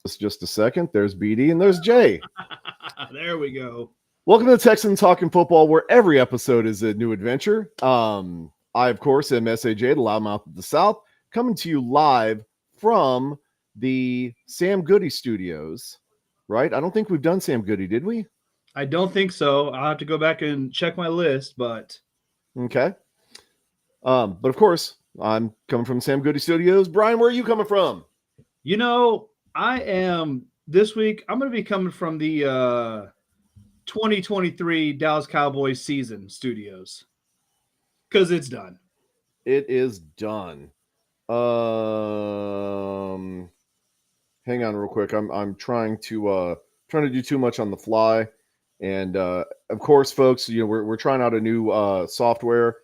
Just a second. There's BD and there's Jay. There we go. Welcome to Texans Talking Football, where every episode is a new adventure. I, of course, am SAJ, the loudmouth of the South, coming to you live from the Sam Goody Studios, right? I don't think we've done Sam Goody, did we? I don't think so. I'll have to go back and check my list, but Okay. But of course, I'm coming from Sam Goody Studios. Brian, where are you coming from? you know, I am this week. I'm going to be coming from the 2023 Dallas Cowboys season studios because it's done. It is done. Hang on real quick. I'm trying to do too much on the fly. And of course, folks, we're trying out a new software,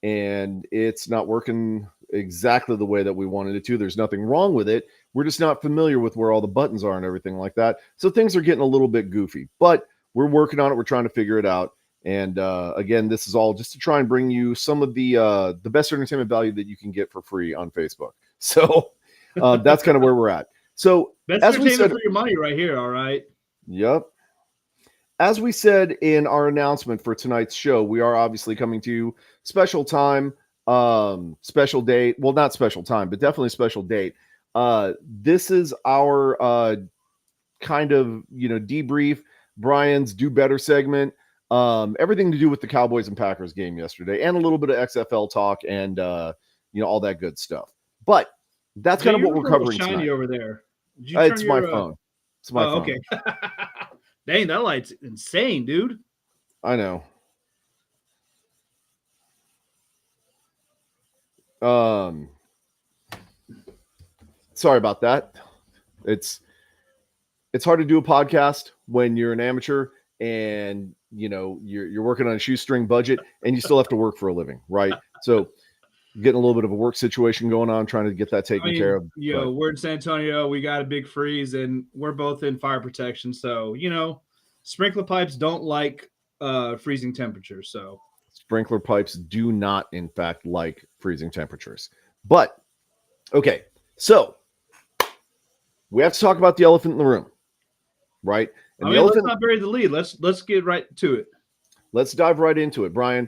and it's not working exactly the way that we wanted it to. There's nothing wrong with it. We're just not familiar with where all the buttons are and everything like that. So things are getting a little bit goofy, but we're working on it. We're trying to figure it out. And again, this is all just to try and bring you some of the best entertainment value that you can get for free on Facebook. So that's kind of where we're at. So Best as we entertainment said, for your money right here. All right. Yep. As we said in our announcement for tonight's show, we are obviously coming to you special time, special date. Well, not special time, but definitely special date. This is our kind of, debrief, Brian's Do Better segment. Everything to do with the Cowboys and Packers game yesterday, and a little bit of XFL talk and all that good stuff. But that's kind of what we're covering shiny tonight. Over there. It's my phone. It's my phone. Okay. Dang, that light's insane, dude. I know. Sorry about that. It's hard to do a podcast when you're an amateur and you're working on a shoestring budget and you still have to work for a living, right? So getting a little bit of a work situation going on, trying to get that taken care of. We're in San Antonio. We got a big freeze, and we're both in fire protection. So, sprinkler pipes don't like freezing temperatures. So sprinkler pipes do not, in fact, like freezing temperatures. But, okay, so we have to talk about the elephant in the room, right? And let's not bury the lead. Let's get right to it. Let's dive right into it. Brian,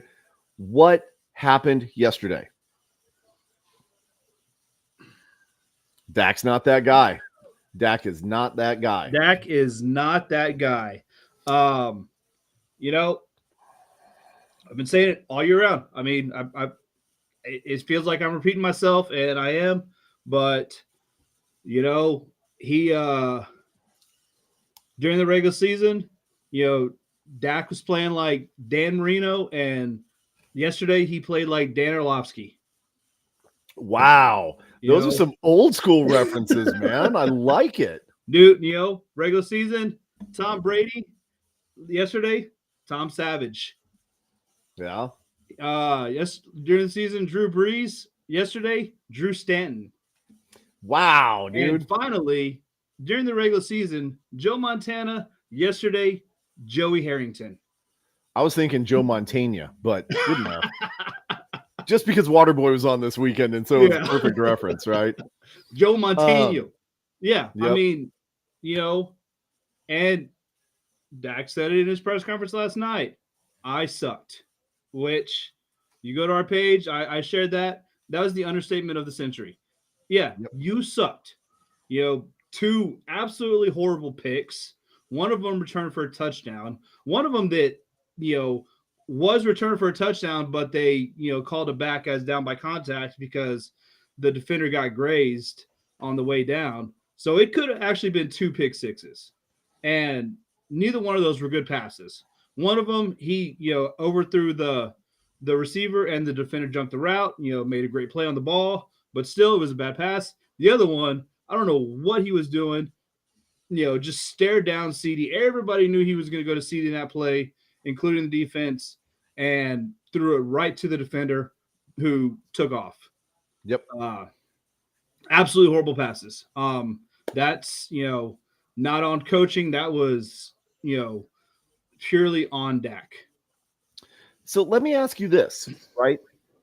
what happened yesterday? Dak's not that guy. Dak is not that guy. Dak is not that guy. I've been saying it all year round. I mean, it feels like I'm repeating myself, and I am. But he during the regular season, Dak was playing like Dan Marino, and yesterday he played like Dan Orlovsky. Wow. Those are some old school references, man. I like it. Dude, regular season, Tom Brady. Yesterday, Tom Savage. Yeah. Yes, during the season, Drew Brees. Yesterday, Drew Stanton. Wow, dude. And finally, during the regular season, Joe Montana. Yesterday, Joey Harrington. I was thinking Joe Montana, but good enough. Just because Waterboy was on this weekend, and so it's a perfect reference, right? Joe Montana. Yeah. Yep. I mean, and Dak said it in his press conference last night. I sucked, which you go to our page. I shared that. That was the understatement of the century. Yeah, You sucked. Two absolutely horrible picks. One of them returned for a touchdown. One of them that, was returned for a touchdown, but they, called it back as down by contact because the defender got grazed on the way down. So it could have actually been two pick sixes. And neither one of those were good passes. One of them, he, overthrew the receiver and the defender jumped the route, made a great play on the ball, but still it was a bad pass. The other one, I don't know what he was doing, just stared down CD. Everybody knew he was going to go to CD in that play, including the defense, and threw it right to the defender who took off. Yep. Absolutely horrible passes. That's, not on coaching. That was, purely on Dak. So let me ask you this, right?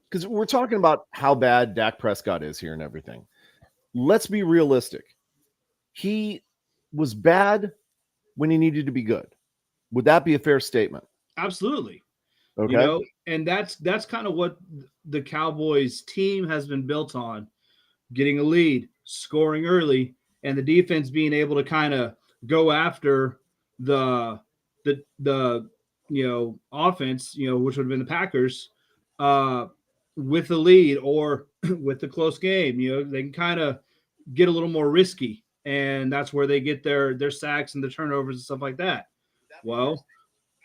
Because we're talking about how bad Dak Prescott is here and everything. Let's be realistic. He was bad when he needed to be good. Would that be a fair statement? Absolutely. Okay. And that's kind of what the Cowboys team has been built on: getting a lead, scoring early, and the defense being able to kind of go after the the offense, which would have been the Packers, uh, with the lead or with the close game. They can kind of get a little more risky, and that's where they get their sacks and the turnovers and stuff like that. Well,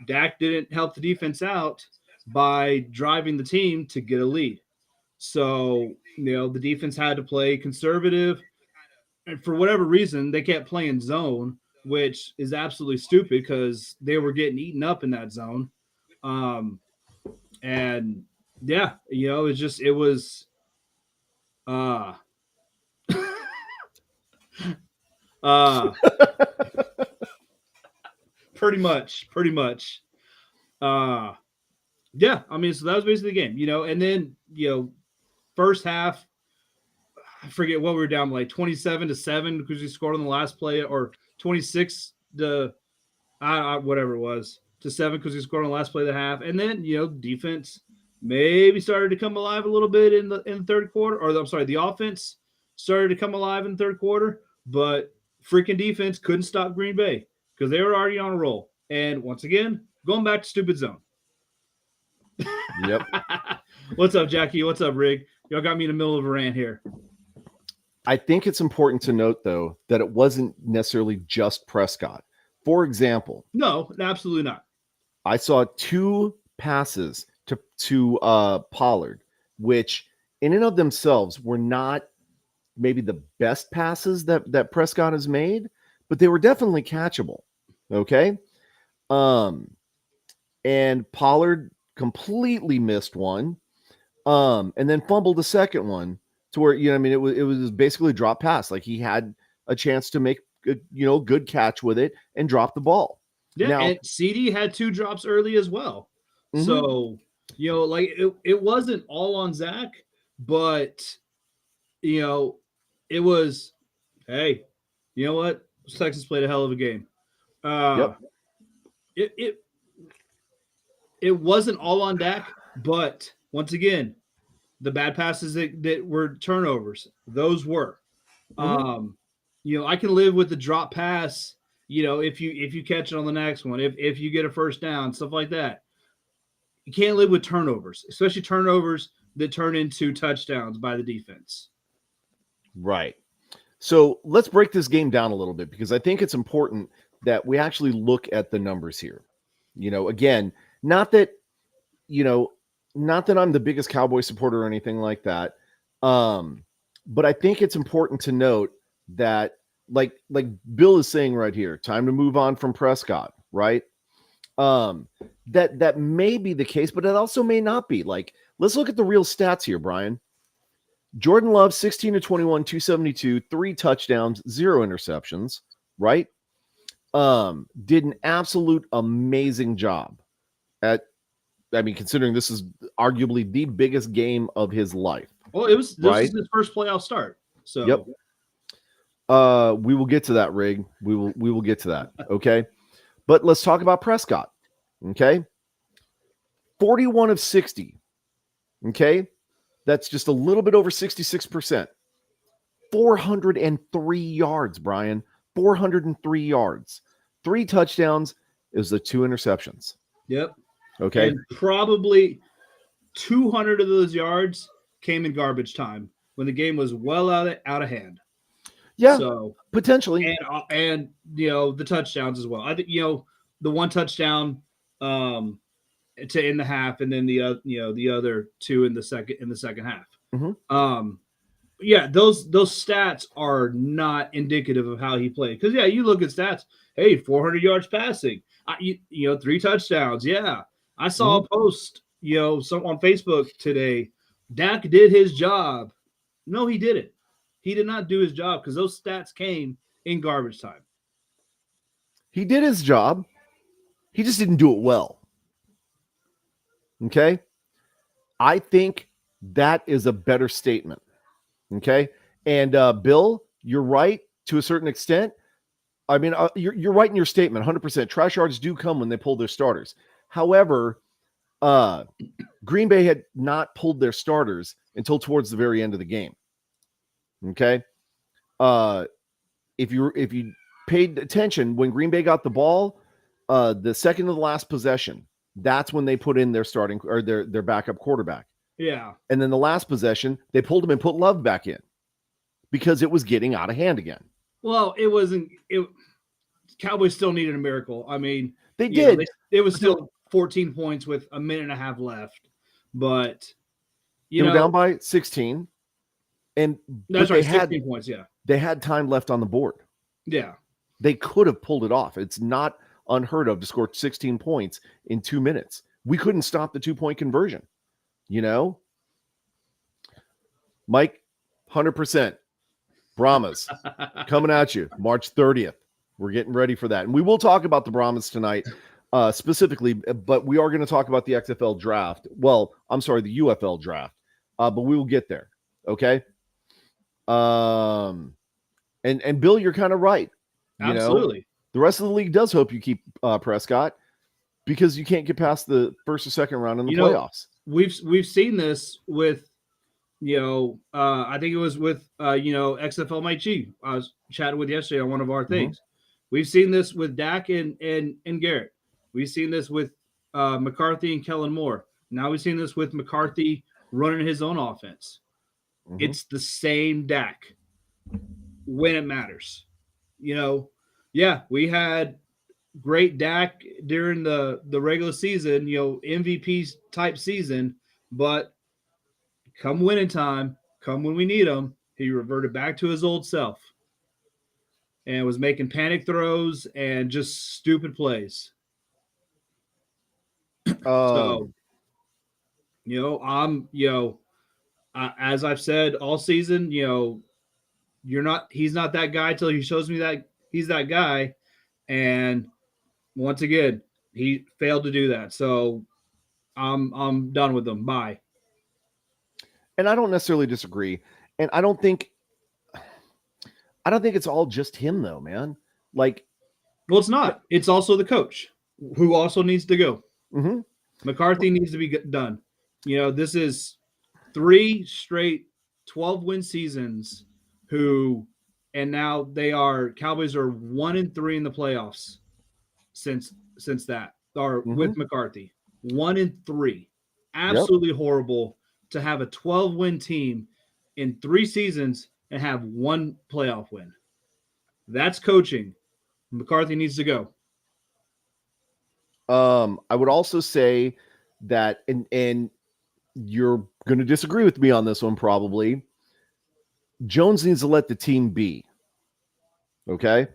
Dak didn't help the defense out by driving the team to get a lead. So, the defense had to play conservative. And for whatever reason, they kept playing zone, which is absolutely stupid because they were getting eaten up in that zone. And yeah, it was uh uh pretty much. Uh yeah, I mean, so that was basically the game, and then, first half, I forget what we were down, like 27-7 because we scored on the last play, or 26 to whatever it was, to 7 because we scored on the last play of the half. And then, defense maybe started to come alive a little bit in the third quarter, or I'm sorry, the offense started to come alive in the third quarter, but freaking defense couldn't stop Green Bay because they were already on a roll. And once again, going back to stupid zone. Yep. What's up, Jackie? What's up, Rig? Y'all got me in the middle of a rant here. I think it's important to note, though, that it wasn't necessarily just Prescott. For example, no, absolutely not. I saw 2 passes to Pollard, which in and of themselves were not maybe the best passes that Prescott has made, but they were definitely catchable. Okay. And Pollard completely missed one, and then fumbled the second one to where, it was basically a drop pass. Like he had a chance to make good catch with it and drop the ball. Yeah, now, and CD had 2 drops early as well. Mm-hmm. So, like it wasn't all on Zach, but it was, hey, you know what? Texas played a hell of a game. Yep. It wasn't all on Dak, but once again, the bad passes that were turnovers, those were. Mm-hmm. I can live with the drop pass, if you catch it on the next one, if you get a first down, stuff like that. You can't live with turnovers, especially turnovers that turn into touchdowns by the defense. Right. So let's break this game down a little bit, because I think it's important that we actually look at the numbers here. Again, not that I'm the biggest Cowboy supporter or anything like that. But I think it's important to note that, like Bill is saying right here, time to move on from Prescott, right? That may be the case, but it also may not be. Like, let's look at the real stats here, Brian. Jordan Love, 16-21, 272, 3 touchdowns, 0 interceptions, right? Did an absolute amazing job considering this is arguably the biggest game of his life. Well, this was his first playoff start. So yep. We will get to that, Rig. We will get to that. Okay. But let's talk about Prescott. Okay. 41 of 60. Okay. That's just a little bit over 66%. 403 yards, Brian. 403 yards. 3 touchdowns. It was the 2 interceptions. Yep. Okay. And probably 200 of those yards came in garbage time when the game was well out of hand. Yeah. So potentially. And the touchdowns as well. I think the 1 touchdown to end the half, and then the other 2 in the second half. Mm-hmm. Yeah, those stats are not indicative of how he played. Because you look at stats. Hey, 400 yards passing. 3 touchdowns. Yeah, I saw a post some on Facebook today. Dak did his job. No, he didn't. He did not do his job, because those stats came in garbage time. He did his job. He just didn't do it well. Okay? I think that is a better statement. Okay? And Bill, you're right to a certain extent. I mean, you're right in your statement, 100%. Trash yards do come when they pull their starters. However, Green Bay had not pulled their starters until towards the very end of the game. Okay, if you paid attention when Green Bay got the ball, the second to the last possession, that's when they put in their starting or their backup quarterback. Yeah. And then the last possession, they pulled him and put Love back in because it was getting out of hand again. Well, it wasn't. Cowboys still needed a miracle. I mean, They did. It was still 14 points with a minute and a half left, but they were down by 16, and that's right, 16 points. Yeah, they had time left on the board. Yeah, they could have pulled it off. It's not unheard of to score 16 points in 2 minutes. We couldn't stop the 2-point conversion. You know, Mike, 100%. Brahmas coming at you March 30th. We're getting ready for that. And we will talk about the Brahmas tonight specifically, but we are going to talk about the XFL draft. Well, I'm sorry, the UFL draft, but we will get there. Okay. And Bill, you're kind of right. You Absolutely. know, the rest of the league does hope you keep Prescott because you can't get past the first or second round in the playoffs. We've seen this with, I think it was with, XFL Mike G. I was chatting with yesterday on one of our things. Mm-hmm. We've seen this with Dak and Garrett. We've seen this with McCarthy and Kellen Moore. Now we've seen this with McCarthy running his own offense. Mm-hmm. It's the same Dak when it matters. Yeah, we had great Dak during the regular season, MVP type season, but come winning time, come when we need him, he reverted back to his old self and was making panic throws and just stupid plays. So, as I've said all season, he's not that guy till he shows me that he's that guy. And once again, he failed to do that. So I'm done with him. Bye. And I don't necessarily disagree. And I don't think it's all just him though, man. Like, well, it's not. It's also the coach who also needs to go. Mm-hmm. McCarthy needs to be done. This is 3 straight 12-win seasons and now Cowboys are 1-3 in the playoffs since that, or mm-hmm. with McCarthy. 1-3. Absolutely horrible to have a 12-win team in 3 seasons and have 1 playoff win. That's coaching. McCarthy needs to go. I would also say that, and you're going to disagree with me on this one probably, Jones needs to let the team be. Okay?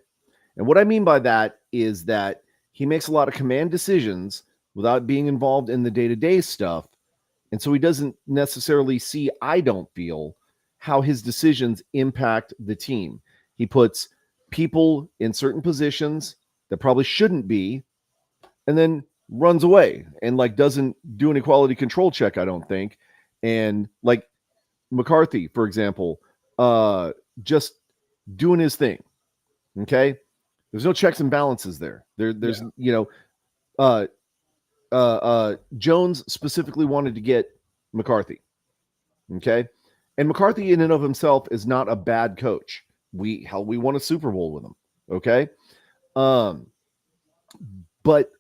And what I mean by that is that he makes a lot of command decisions without being involved in the day-to-day stuff. And so he doesn't necessarily see, I don't feel, how his decisions impact the team. He puts people in certain positions that probably shouldn't be, and then runs away and doesn't do any quality control check, I don't think. And McCarthy, for example, just doing his thing. Okay. There's no checks and balances there. There's Jones specifically wanted to get McCarthy. Okay. And McCarthy in and of himself is not a bad coach. We won a Super Bowl with him. Okay. But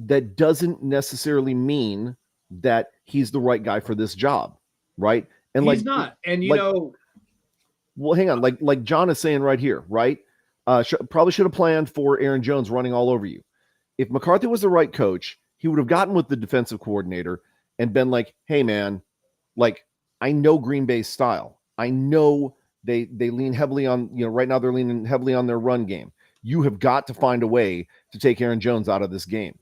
that doesn't necessarily mean that he's the right guy for this job. Right. And he's not. And well, hang on. Like John is saying right here, right? Probably should have planned for Aaron Jones running all over you. If McCarthy was the right coach, he would have gotten with the defensive coordinator and been like, hey, man, I know Green Bay's style. I know they lean heavily on, right now they're leaning heavily on their run game. You have got to find a way to take Aaron Jones out of this game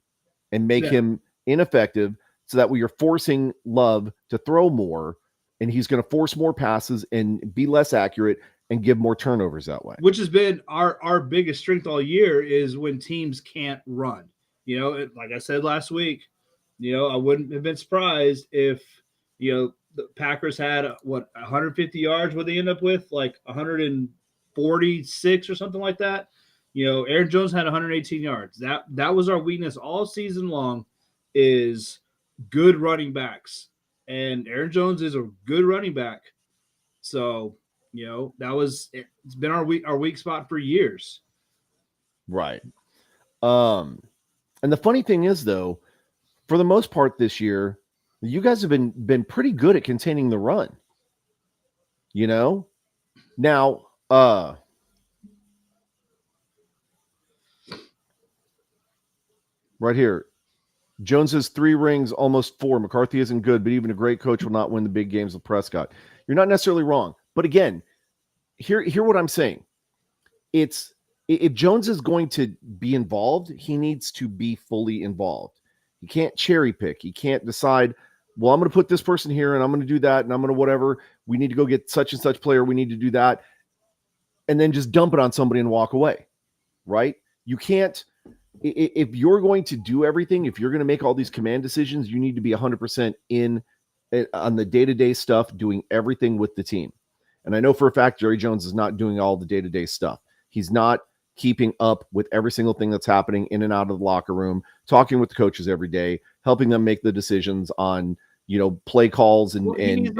and make him ineffective so that you're forcing Love to throw more, and he's going to force more passes and be less accurate and give more turnovers that way. Which has been our biggest strength all year is when teams can't run. Like I said last week, I wouldn't have been surprised if, the Packers had 150 yards, what they end up with, 146 or something like that. Aaron Jones had 118 yards. That was our weakness all season long, is good running backs, and Aaron Jones is a good running back. So it's been our weak spot for years. Right. And the funny thing is, though, for the most part this year, you guys have been pretty good at containing the run. Now, right here, Jones has 3 rings, almost 4. McCarthy isn't good, but even a great coach will not win the big games with Prescott. You're not necessarily wrong, but again, hear what I'm saying. It's if Jones is going to be involved, he needs to be fully involved. He can't cherry pick. He can't decide, well, I'm going to put this person here and I'm going to do that and I'm going to whatever. We need to go get such and such player. We need to do that. And then just dump it on somebody and walk away, right? You can't. If you're going to do everything, if you're going to make all these command decisions, you need to be 100% in on the day-to-day stuff, doing everything with the team. And I know for a fact Jerry Jones is not doing all the day-to-day stuff. He's not keeping up with every single thing that's happening in and out of the locker room, talking with the coaches every day, helping them make the decisions on, play calls he needs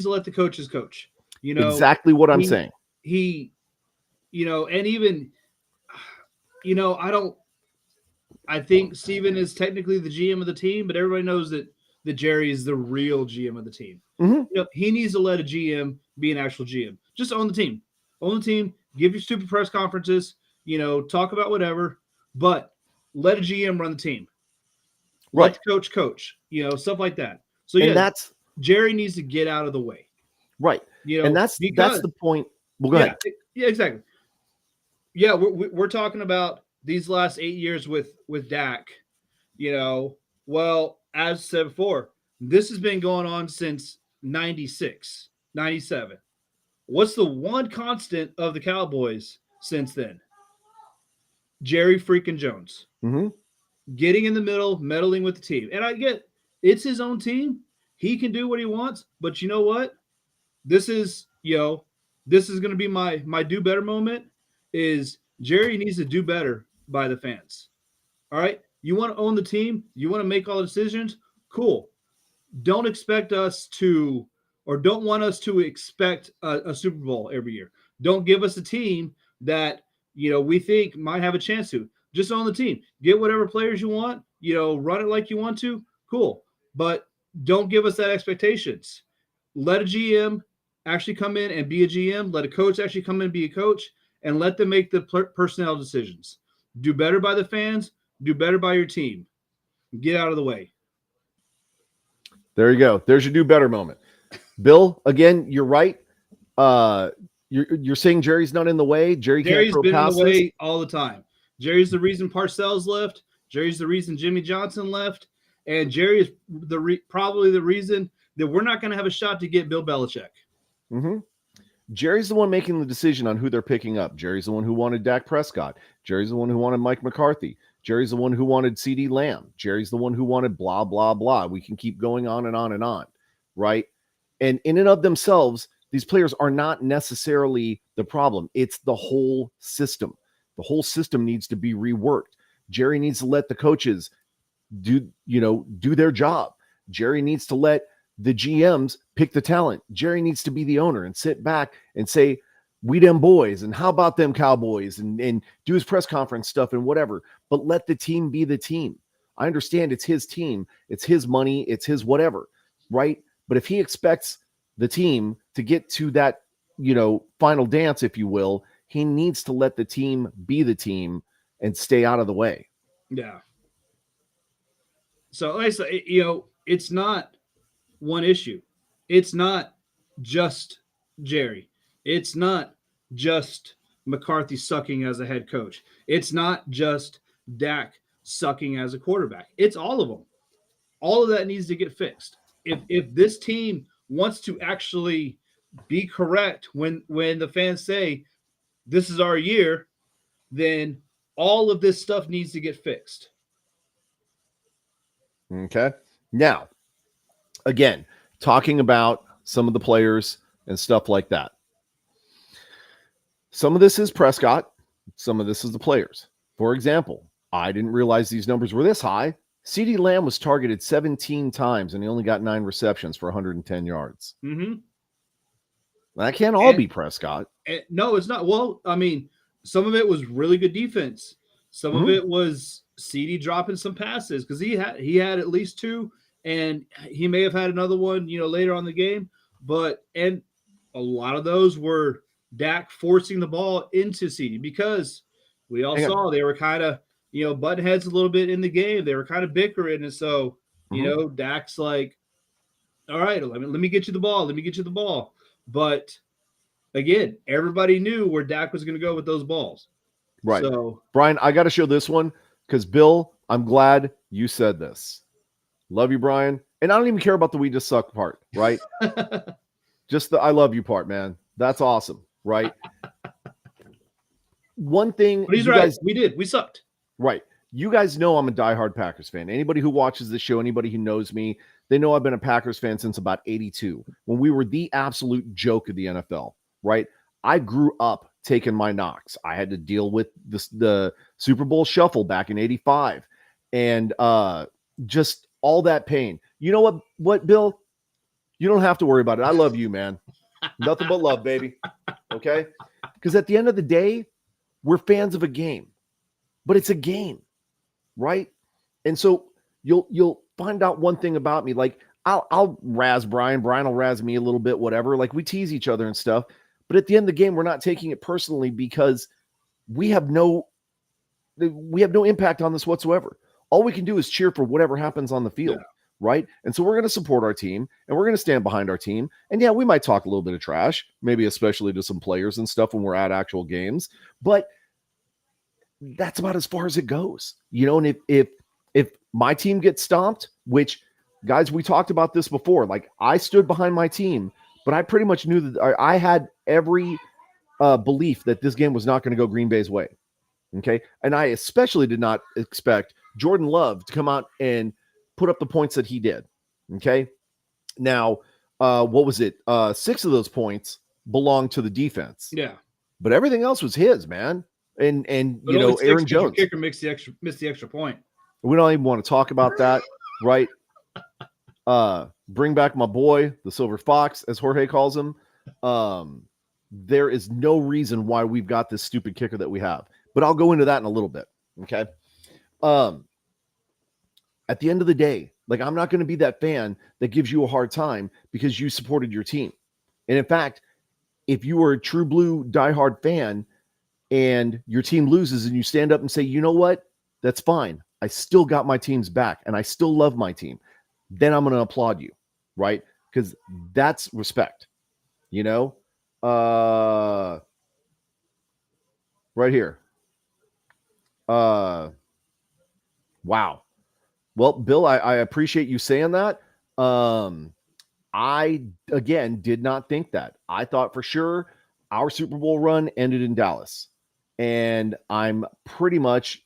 to let the coaches coach. Exactly what I'm saying. And even, I think Steven is technically the GM of the team, but everybody knows that Jerry is the real GM of the team. Mm-hmm. He needs to let a GM be an actual GM. Just own the team. Own the team. Give your stupid press conferences. Talk about whatever, but let a GM run the team. Right. Let the coach. Stuff like that. So yeah, Jerry needs to get out of the way. Right. And that's the point. Well, go ahead. Yeah, exactly. Yeah, we're talking about these last 8 years with Dak. Well, as said before, this has been going on since 96, 97. What's the one constant of the Cowboys since then? Jerry freaking Jones. Mm-hmm. Getting in the middle, meddling with the team. And I get it's his own team. He can do what he wants, but you know what? This is going to be my do better moment, is Jerry needs to do better by the fans. All right? You want to own the team? You want to make all the decisions? Cool. Don't expect us to, or don't want us to expect a Super Bowl every year. Don't give us a team that, we think might have a chance to. Just own the team. Get whatever players you want, run it like you want to. Cool. But don't give us that expectations. Let a GM actually come in and be a GM. Let a coach actually come in and be a coach, and let them make the personnel decisions. Do better by the fans. Do better by your team. Get out of the way. There you go. There's your do better moment. Bill, again, you're right. You're saying Jerry's not in the way. Jerry's been passes. In the way all the time. Jerry's the reason Parcells left. Jerry's the reason Jimmy Johnson left. And Jerry is probably the reason that we're not going to have a shot to get Bill Belichick. Mm-hmm. Jerry's the one making the decision on who they're picking up. Jerry's the one who wanted Dak Prescott. Jerry's the one who wanted Mike McCarthy. Jerry's the one who wanted CeeDee Lamb. Jerry's the one who wanted blah, blah, blah. We can keep going on and on and on, right? And in and of themselves, these players are not necessarily the problem. It's the whole system. The whole system needs to be reworked. Jerry needs to let the coaches do their job. Jerry needs to let the GMs pick the talent. Jerry needs to be the owner and sit back and say, we them boys, and how about them Cowboys, and do his press conference stuff and whatever, but let the team be the team. I understand it's his team. It's his money. It's his whatever, right? But if he expects the team to get to that, final dance, if you will, he needs to let the team be the team and stay out of the way. Yeah. So, like I said, it's not one issue. It's not just Jerry. It's not just McCarthy sucking as a head coach. It's not just Dak sucking as a quarterback. It's all of them. All of that needs to get fixed. If this team wants to actually be correct when the fans say this is our year, then all of this stuff needs to get fixed. Okay. Now, again, talking about some of the players and stuff like that. Some of this is Prescott. some of this is the players. For example, I didn't realize these numbers were this high. CeeDee Lamb was targeted 17 times, and he only got 9 receptions for 110 yards. Mm-hmm. That can't all be Prescott. No, it's not. Well, I mean, some of it was really good defense. Some of it was CD dropping some passes because he had at least 2, and he may have had another one, later on the game. And a lot of those were Dak forcing the ball into CD because we all saw they were kind of button heads a little bit in the game. They were kind of bickering, and so Dak's like, "All right, let me get you the ball. Let me get you the ball." But again, everybody knew where Dak was going to go with those balls. Right. So, Brian, I got to show this one because, Bill, I'm glad you said this. Love you, Brian. And I don't even care about the "we just suck" part, right? Just the "I love you" part, man. That's awesome, right? One thing. But he's right. Guys, we sucked. Right. You guys know I'm a diehard Packers fan. Anybody who watches this show, anybody who knows me, they know I've been a Packers fan since about 82, when we were the absolute joke of the NFL, right? I grew up taking my knocks. I had to deal with the Super Bowl shuffle back in 85 and just all that pain. You know what, Bill? You don't have to worry about it. I love you, man. Nothing but love, baby. Okay? Because at the end of the day, we're fans of a game, but it's a game, right? And so you'll find out one thing about me. Like I'll razz Brian. Brian will razz me a little bit, whatever. Like we tease each other and stuff. But at the end of the game, we're not taking it personally because we have no impact on this whatsoever. All we can do is cheer for whatever happens on the field, right? And so we're going to support our team and we're going to stand behind our team. And yeah, we might talk a little bit of trash, maybe especially to some players and stuff when we're at actual games. But that's about as far as it goes, And if my team gets stomped, which, guys, we talked about this before. Like I stood behind my team, but I pretty much knew that I had every belief that this game was not going to go Green Bay's way. Okay. And I especially did not expect Jordan Love to come out and put up the points that he did. Okay. Now, what was it? 6 of those points belonged to the defense. Yeah. But everything else was his, man. And Aaron Jones. Kicker missed the extra point. We don't even want to talk about that, right? Bring back my boy, the Silver Fox, as Jorge calls him. There is no reason why we've got this stupid kicker that we have, but I'll go into that in a little bit. Okay. At the end of the day, like I'm not going to be that fan that gives you a hard time because you supported your team. And in fact, if you are a true blue diehard fan and your team loses and you stand up and say, you know what, that's fine. I still got my team's back and I still love my team. Then I'm going to applaud you, right? Because that's respect, right here. Wow. Well, Bill, I appreciate you saying that. I, again, did not think that. I thought for sure our Super Bowl run ended in Dallas. And I'm pretty much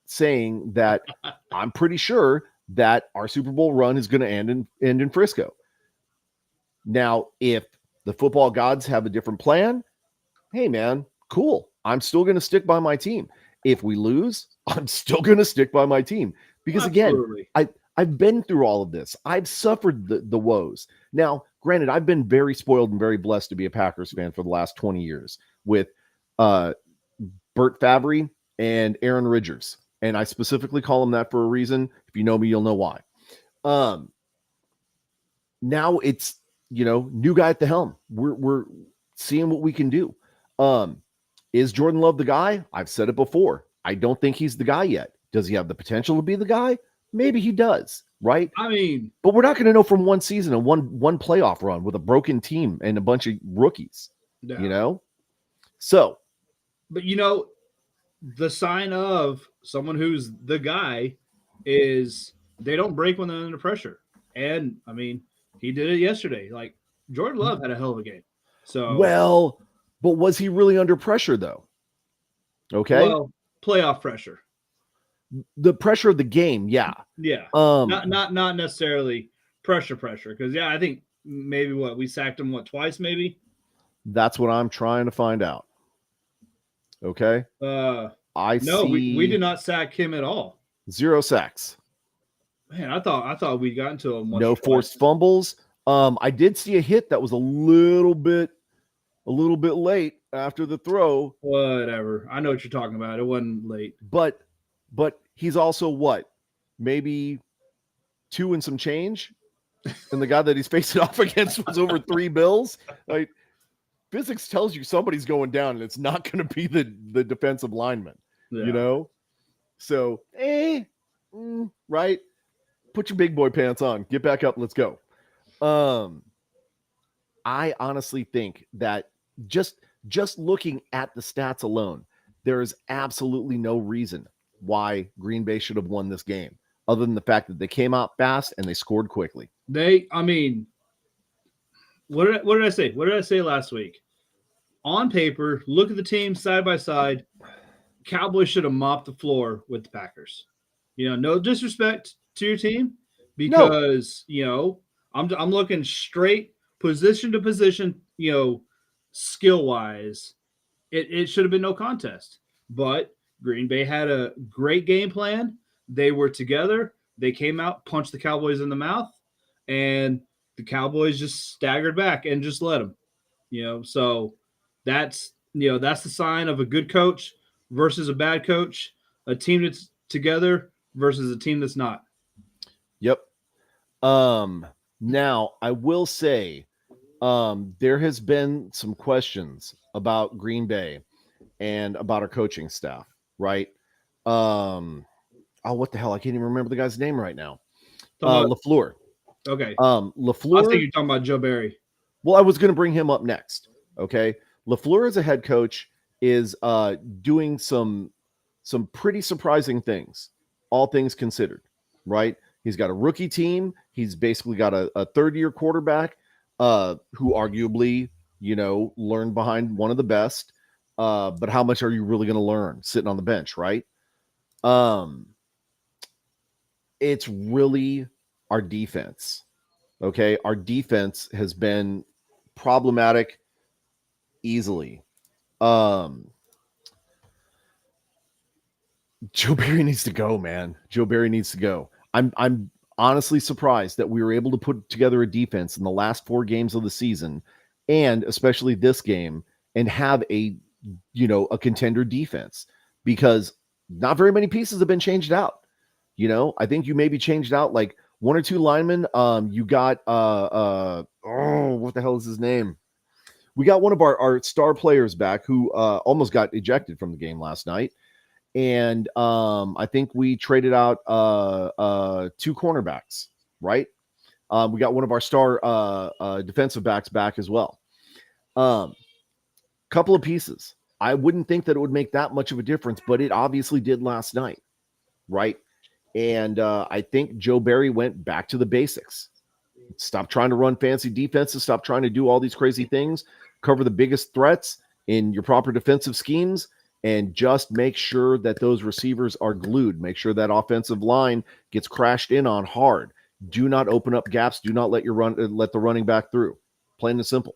saying that I'm pretty sure that our Super Bowl run is going to end in Frisco. Now, if the football gods have a different plan, hey, man, cool. I'm still going to stick by my team. If we lose, I'm still going to stick by my team. Because, Absolutely. Again, I've been through all of this. I've suffered the woes. Now, granted, I've been very spoiled and very blessed to be a Packers fan for the last 20 years with Bert Favre and Aaron Rodgers. And I specifically call them that for a reason. If you know me, you'll know why. Now it's, new guy at the helm. We're seeing what we can do. Is Jordan Love the guy? I've said it before. I don't think he's the guy yet. Does he have the potential to be the guy? Maybe he does, right? I mean, but we're not going to know from one season and one playoff run with a broken team and a bunch of rookies, So, but the sign of someone who's the guy is they don't break when they're under pressure. And I mean, he did it yesterday. Like Jordan Love had a hell of a game. So well, but was he really under pressure though? Okay. Well, playoff pressure. The pressure of the game, yeah. Yeah. Not necessarily pressure, because I think maybe we sacked him twice, maybe? That's what I'm trying to find out. Okay. I No, we see did not sack him at all. 0 sacks. Man, I thought we'd gotten to him once No or twice. forced fumbles. I did see a hit that was a little bit late after the throw. Whatever. I know what you're talking about. It wasn't late. But he's also what? Maybe 2 and some change? And the guy that he's facing off against was over 3 bills. Like, physics tells you somebody's going down, and it's not going to be the defensive lineman. Yeah. You know? So, right? Put your big boy pants on. Get back up. Let's go. I honestly think that just looking at the stats alone, there is absolutely no reason why Green Bay should have won this game, other than the fact that they came out fast and they scored quickly. I mean, what did I say? What did I say last week? On paper, look at the team side by side. Cowboys should have mopped the floor with the Packers. No disrespect to your team, because I'm looking straight position to position. Skill wise, it should have been no contest. But Green Bay had a great game plan. They were together. They came out, punched the Cowboys in the mouth, and the Cowboys just staggered back and just let them. So that's the sign of a good coach versus a bad coach, a team that's together versus a team that's not. Yep. Now I will say, there has been some questions about Green Bay and about our coaching staff, right? What the hell? I can't even remember the guy's name right now. LaFleur. Okay. LaFleur. I think you're talking about Joe Barry. Well, I was going to bring him up next. Okay. LaFleur as a head coach is doing some pretty surprising things, all things considered, right? He's got a rookie team. He's basically got a third-year quarterback who arguably, learned behind one of the best. But how much are you really going to learn sitting on the bench, right? It's really our defense. Okay. Our defense has been problematic easily. Joe Barry needs to go, man. Joe Barry needs to go. I'm honestly surprised that we were able to put together a defense in the last 4 games of the season, and especially this game, and have a contender defense, because not very many pieces have been changed out. I think you maybe changed out like 1 or 2 linemen. You got what the hell is his name? We got one of our star players back who almost got ejected from the game last night. And I think we traded out 2 cornerbacks, right? We got one of our star defensive backs back as well. Couple of pieces. I wouldn't think that it would make that much of a difference, but it obviously did last night, right? And I think Joe Barry went back to the basics. Stop trying to run fancy defenses. Stop trying to do all these crazy things. Cover the biggest threats in your proper defensive schemes, and just make sure that those receivers are glued. Make sure that offensive line gets crashed in on hard. Do not open up gaps. Do not let the running back through. Plain and simple,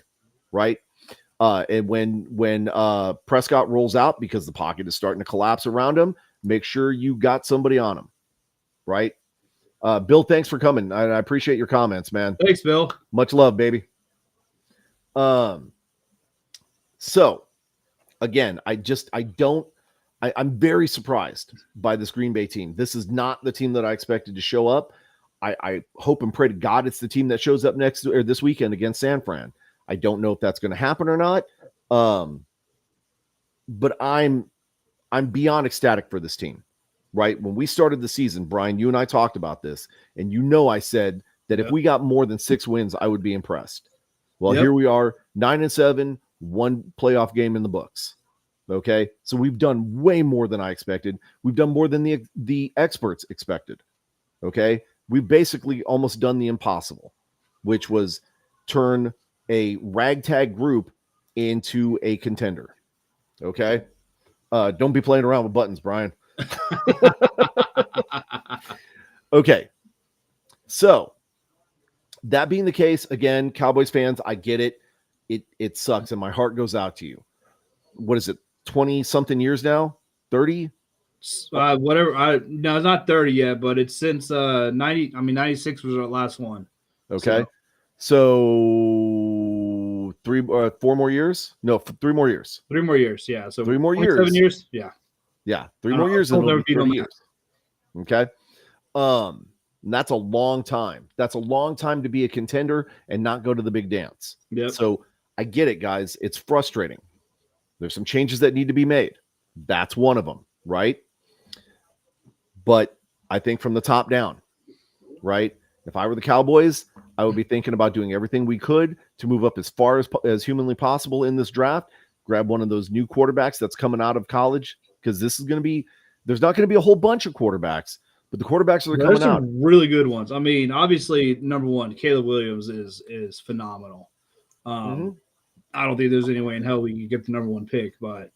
right? And when Prescott rolls out because the pocket is starting to collapse around him, make sure you got somebody on him, right? Bill, thanks for coming. I appreciate your comments, man. Thanks, Bill. Much love, baby. So again, I'm very surprised by this Green Bay team. This is not the team that I expected to show up. I hope and pray to God it's the team that shows up this weekend against San Fran. I don't know if that's going to happen or not. But I'm beyond ecstatic for this team, right? When we started the season, Brian, you and I talked about this, and I said that if we got more than 6 wins, I would be impressed. Well, here we are, 9-7, 1 playoff game in the books. Okay, so we've done way more than I expected. We've done more than the experts expected. Okay, we've basically almost done the impossible, which was turn a ragtag group into a contender. Okay, don't be playing around with buttons, Brian. Okay, so that being the case, again, Cowboys fans, I get it. It sucks, and my heart goes out to you. What is it? 20 something years now, 30. Whatever. No, it's not 30 yet, but it's since 90. I mean, 96 was our last one. Okay. So 4 more years? No, 3 more years. 3 more years. Yeah. So 3 more 27 years. years. Yeah. Yeah. 3 more years and it'll be 30 years. Okay. And that's a long time. That's a long time to be a contender and not go to the big dance. Yep. So I get it, guys. It's frustrating. There's some changes that need to be made. That's one of them, right? But I think from the top down, right? If I were the Cowboys, I would be thinking about doing everything we could to move up as far as humanly possible in this draft. Grab one of those new quarterbacks that's coming out of college, because this is going to be, there's not going to be a whole bunch of quarterbacks, but the quarterbacks that are coming out, really good ones. I mean, obviously, number one, Caleb Williams is phenomenal. I don't think there's any way in hell we can get the number one pick, but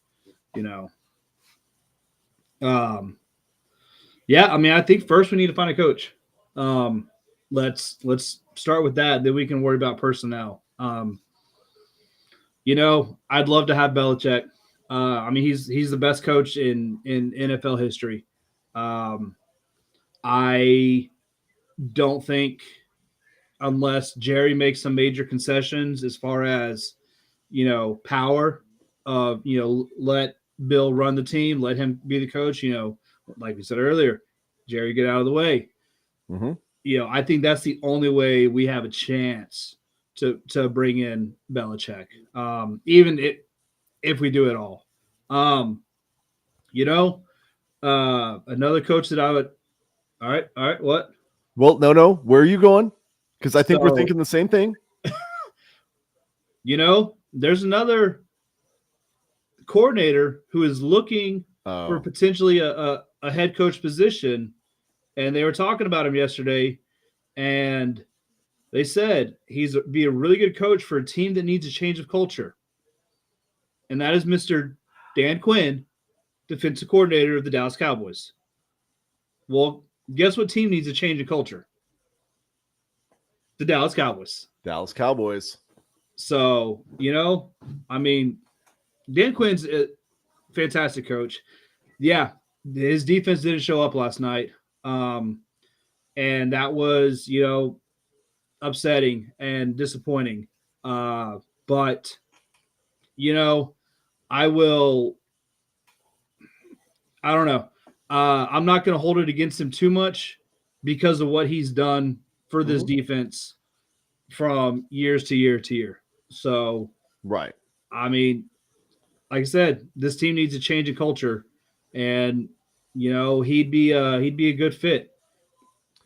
yeah. I mean, I think first we need to find a coach. Let's start with that. Then we can worry about personnel. I'd love to have Belichick. I mean, he's the best coach in NFL history. I don't think, unless Jerry makes some major concessions as far as power of let Bill run the team, let him be the coach. Like we said earlier, Jerry, get out of the way. I think that's the only way we have a chance to bring in Belichick. Even if we do it all. Another coach that I would. All right. What? Well, no. Where are you going? Because I think we're thinking the same thing. There's another coordinator who is looking for potentially a head coach position, and they were talking about him yesterday, and they said he's be a really good coach for a team that needs a change of culture, and that is Mr. Dan Quinn, defensive coordinator of the Dallas Cowboys. Well, guess what team needs a change of culture? The Dallas Cowboys. Dallas Cowboys. So, I mean, Dan Quinn's a fantastic coach. Yeah, his defense didn't show up last night. And that was, upsetting and disappointing. But, I don't know. I'm not going to hold it against him too much because of what he's done for this defense from years to year to year. So, right. I mean, like I said, this team needs a change of culture, and he'd be a good fit,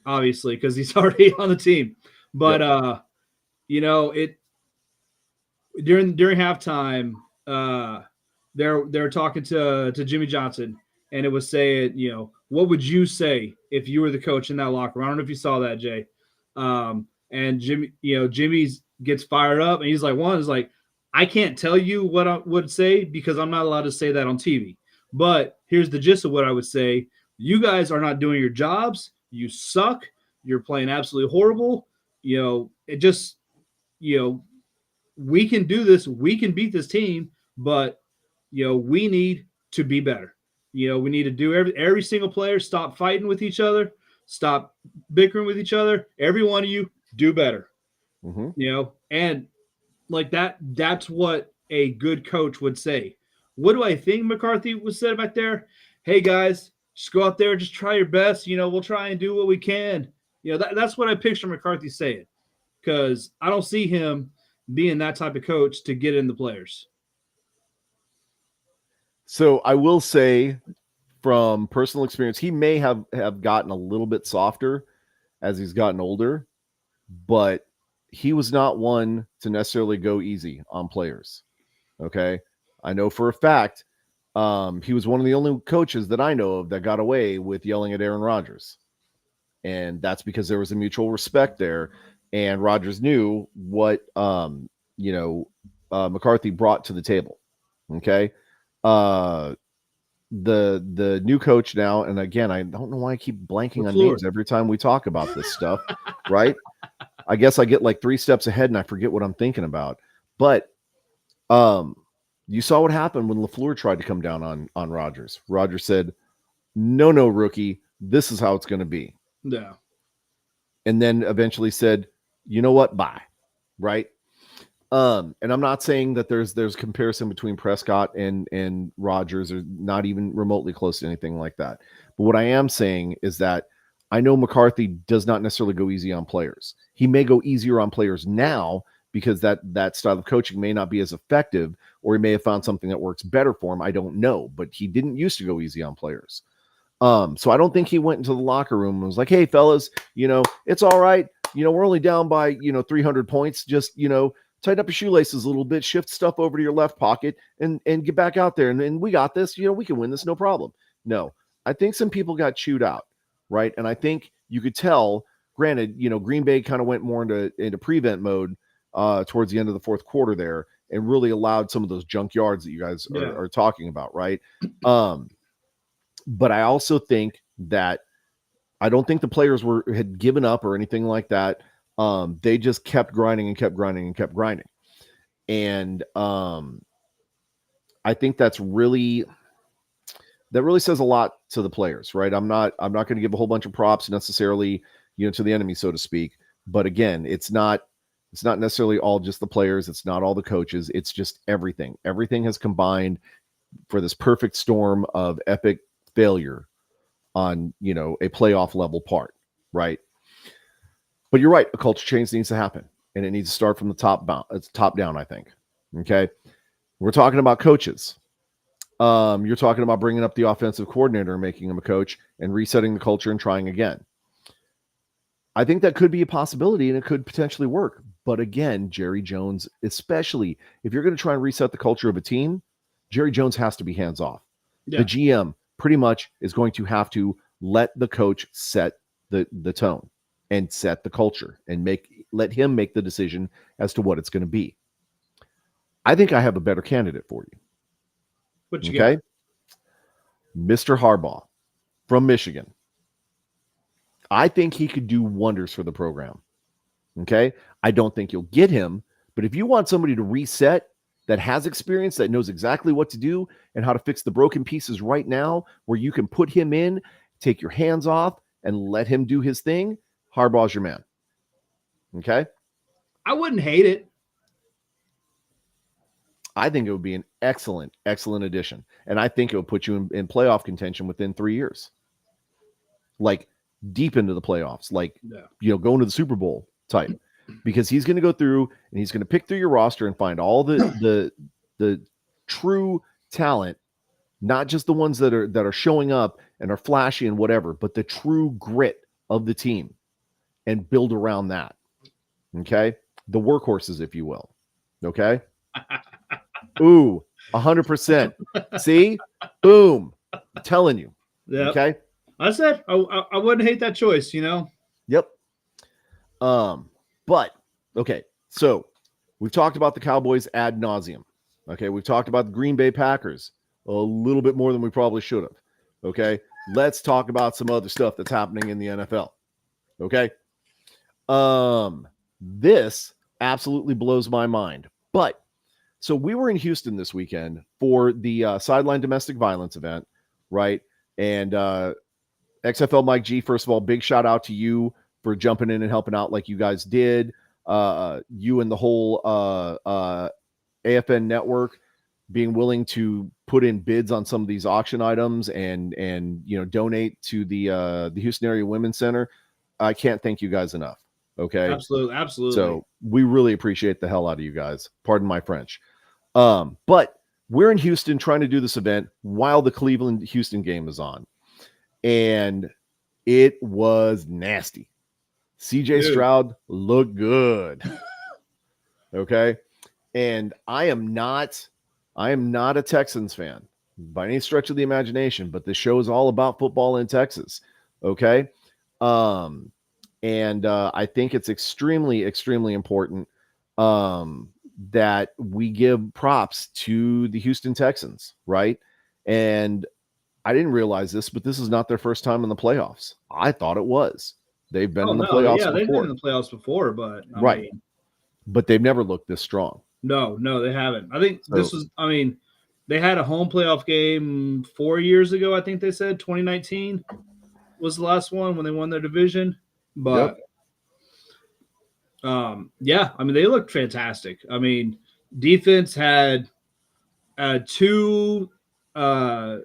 obviously, because he's already on the team. But it during halftime, they're talking to Jimmy Johnson, and it was saying, what would you say if you were the coach in that locker room? I don't know if you saw that, Jay. And Jimmy's gets fired up, and he's like, I can't tell you what I would say because I'm not allowed to say that on TV. But here's the gist of what I would say. You guys are not doing your jobs. You suck. You're playing absolutely horrible. It just, we can do this. We can beat this team, but, we need to be better. We need to do every single player stop fighting with each other, stop bickering with each other. Every one of you do better. And like that's what a good coach would say. What do I think McCarthy was said back there? Hey guys, just go out there, just try your best. We'll try and do what we can. That's what I picture McCarthy saying, because I don't see him being that type of coach to get in the players. So I will say, from personal experience, he may have gotten a little bit softer as he's gotten older, but he was not one to necessarily go easy on players. Okay. I know for a fact, he was one of the only coaches that I know of that got away with yelling at Aaron Rodgers. And that's because there was a mutual respect there. And Rodgers knew what, McCarthy brought to the table. Okay. The new coach now, and again, I don't know why I keep blanking on names every time we talk about this stuff, right? I guess I get like 3 steps ahead and I forget what I'm thinking about. But You saw what happened when LaFleur tried to come down on Rodgers. Rodgers said, no, rookie, this is how it's going to be. Yeah. And then eventually said, you know what, bye. Right? And I'm not saying that there's comparison between Prescott and Rodgers, or not even remotely close to anything like that. But what I am saying is that I know McCarthy does not necessarily go easy on players. He may go easier on players now because that style of coaching may not be as effective, or he may have found something that works better for him. I don't know, but he didn't used to go easy on players. So I don't think he went into the locker room and was like, hey, fellas, it's all right. We're only down by, 300 points. Just, tighten up your shoelaces a little bit, shift stuff over to your left pocket, and get back out there. And we got this. We can win this, no problem. No, I think some people got chewed out, right? And I think you could tell, granted, Green Bay kind of went more into prevent mode towards the end of the fourth quarter there, and really allowed some of those junk yards that you guys are talking about, right? But I also think that I don't think the players had given up or anything like that. They just kept grinding and kept grinding and kept grinding. And I think that really says a lot to the players, right? I'm not going to give a whole bunch of props necessarily, to the enemy, so to speak. But again, it's not necessarily all just the players. It's not all the coaches. It's just everything. Everything has combined for this perfect storm of epic failure on, a playoff level part, right? But you're right. A culture change needs to happen, and it needs to start from the top down, I think. Okay. We're talking about coaches. You're talking about bringing up the offensive coordinator and making him a coach and resetting the culture and trying again. I think that could be a possibility, and it could potentially work. But again, Jerry Jones, especially if you're going to try and reset the culture of a team, Jerry Jones has to be hands off. Yeah. The GM pretty much is going to have to let the coach set the tone and set the culture and let him make the decision as to what it's going to be. I think I have a better candidate for you. What you got? Mr. Harbaugh from Michigan. I think he could do wonders for the program. Okay? I don't think you'll get him, but if you want somebody to reset that has experience, that knows exactly what to do and how to fix the broken pieces right now, where you can put him in, take your hands off, and let him do his thing, Harbaugh's your man. Okay? I wouldn't hate it. I think it would be an excellent, excellent addition. And I think it would put you in playoff contention within 3 years. Like, deep into the playoffs. Like, going to the Super Bowl type. Because he's going to go through and he's going to pick through your roster and find all the true talent, not just the ones that are showing up and are flashy and whatever, but the true grit of the team, and build around that. Okay? The workhorses, if you will. Okay? Ooh, 100%. See? Boom. I'm telling you. Yep. Okay? I said I wouldn't hate that choice, Yep. But, okay, so we've talked about the Cowboys ad nauseum. Okay, we've talked about the Green Bay Packers a little bit more than we probably should have. Okay, let's talk about some other stuff that's happening in the NFL. Okay, this absolutely blows my mind. But, so we were in Houston this weekend for the Sideline Domestic Violence event, right? And XFL Mike G, first of all, big shout out to you for jumping in and helping out like you guys did. You and the whole AFN network being willing to put in bids on some of these auction items and donate to the Houston Area Women's Center. I can't thank you guys enough. Okay. Absolutely. So we really appreciate the hell out of you guys. Pardon my French. But we're in Houston trying to do this event while the Cleveland-Houston game is on. And it was nasty. CJ Stroud looked good. Okay. And I am not a Texans fan by any stretch of the imagination, but this show is all about football in Texas. Okay. And I think it's extremely, extremely important that we give props to the Houston Texans, right? And I didn't realize this, but this is not their first time in the playoffs. I thought it was. They've been in the playoffs before. They've been in the playoffs before, but but they've never looked this strong. No, they haven't. I think So, they had a home playoff game 4 years ago. I think they said 2019 was the last one when they won their division. But yep, yeah, they looked fantastic. Defense had two uh,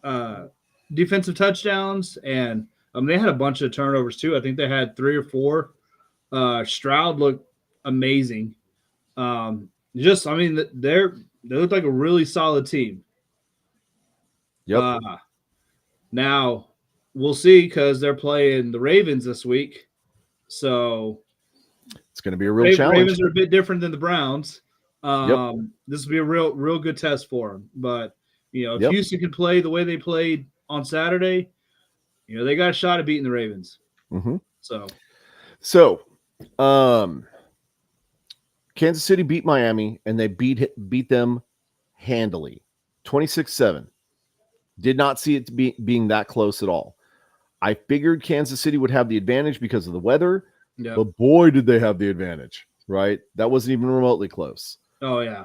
uh, defensive touchdowns, and they had a bunch of turnovers too. I think they had 3 or 4. Stroud looked amazing. Just, they look like a really solid team. yep. Now we'll see because they're playing the Ravens this week. So It's going to be a real challenge. Ravens are a bit different than the Browns. Yep, This will be a real good test for them. But if yep. Houston can play the way they played on Saturday, they got a shot at beating the Ravens. Mm-hmm. So, Kansas City beat Miami, and they beat them handily, 26-7. Did not see it being that close at all. I figured Kansas City would have the advantage because of the weather, but boy, did they have the advantage, right? That wasn't even remotely close. Oh, yeah.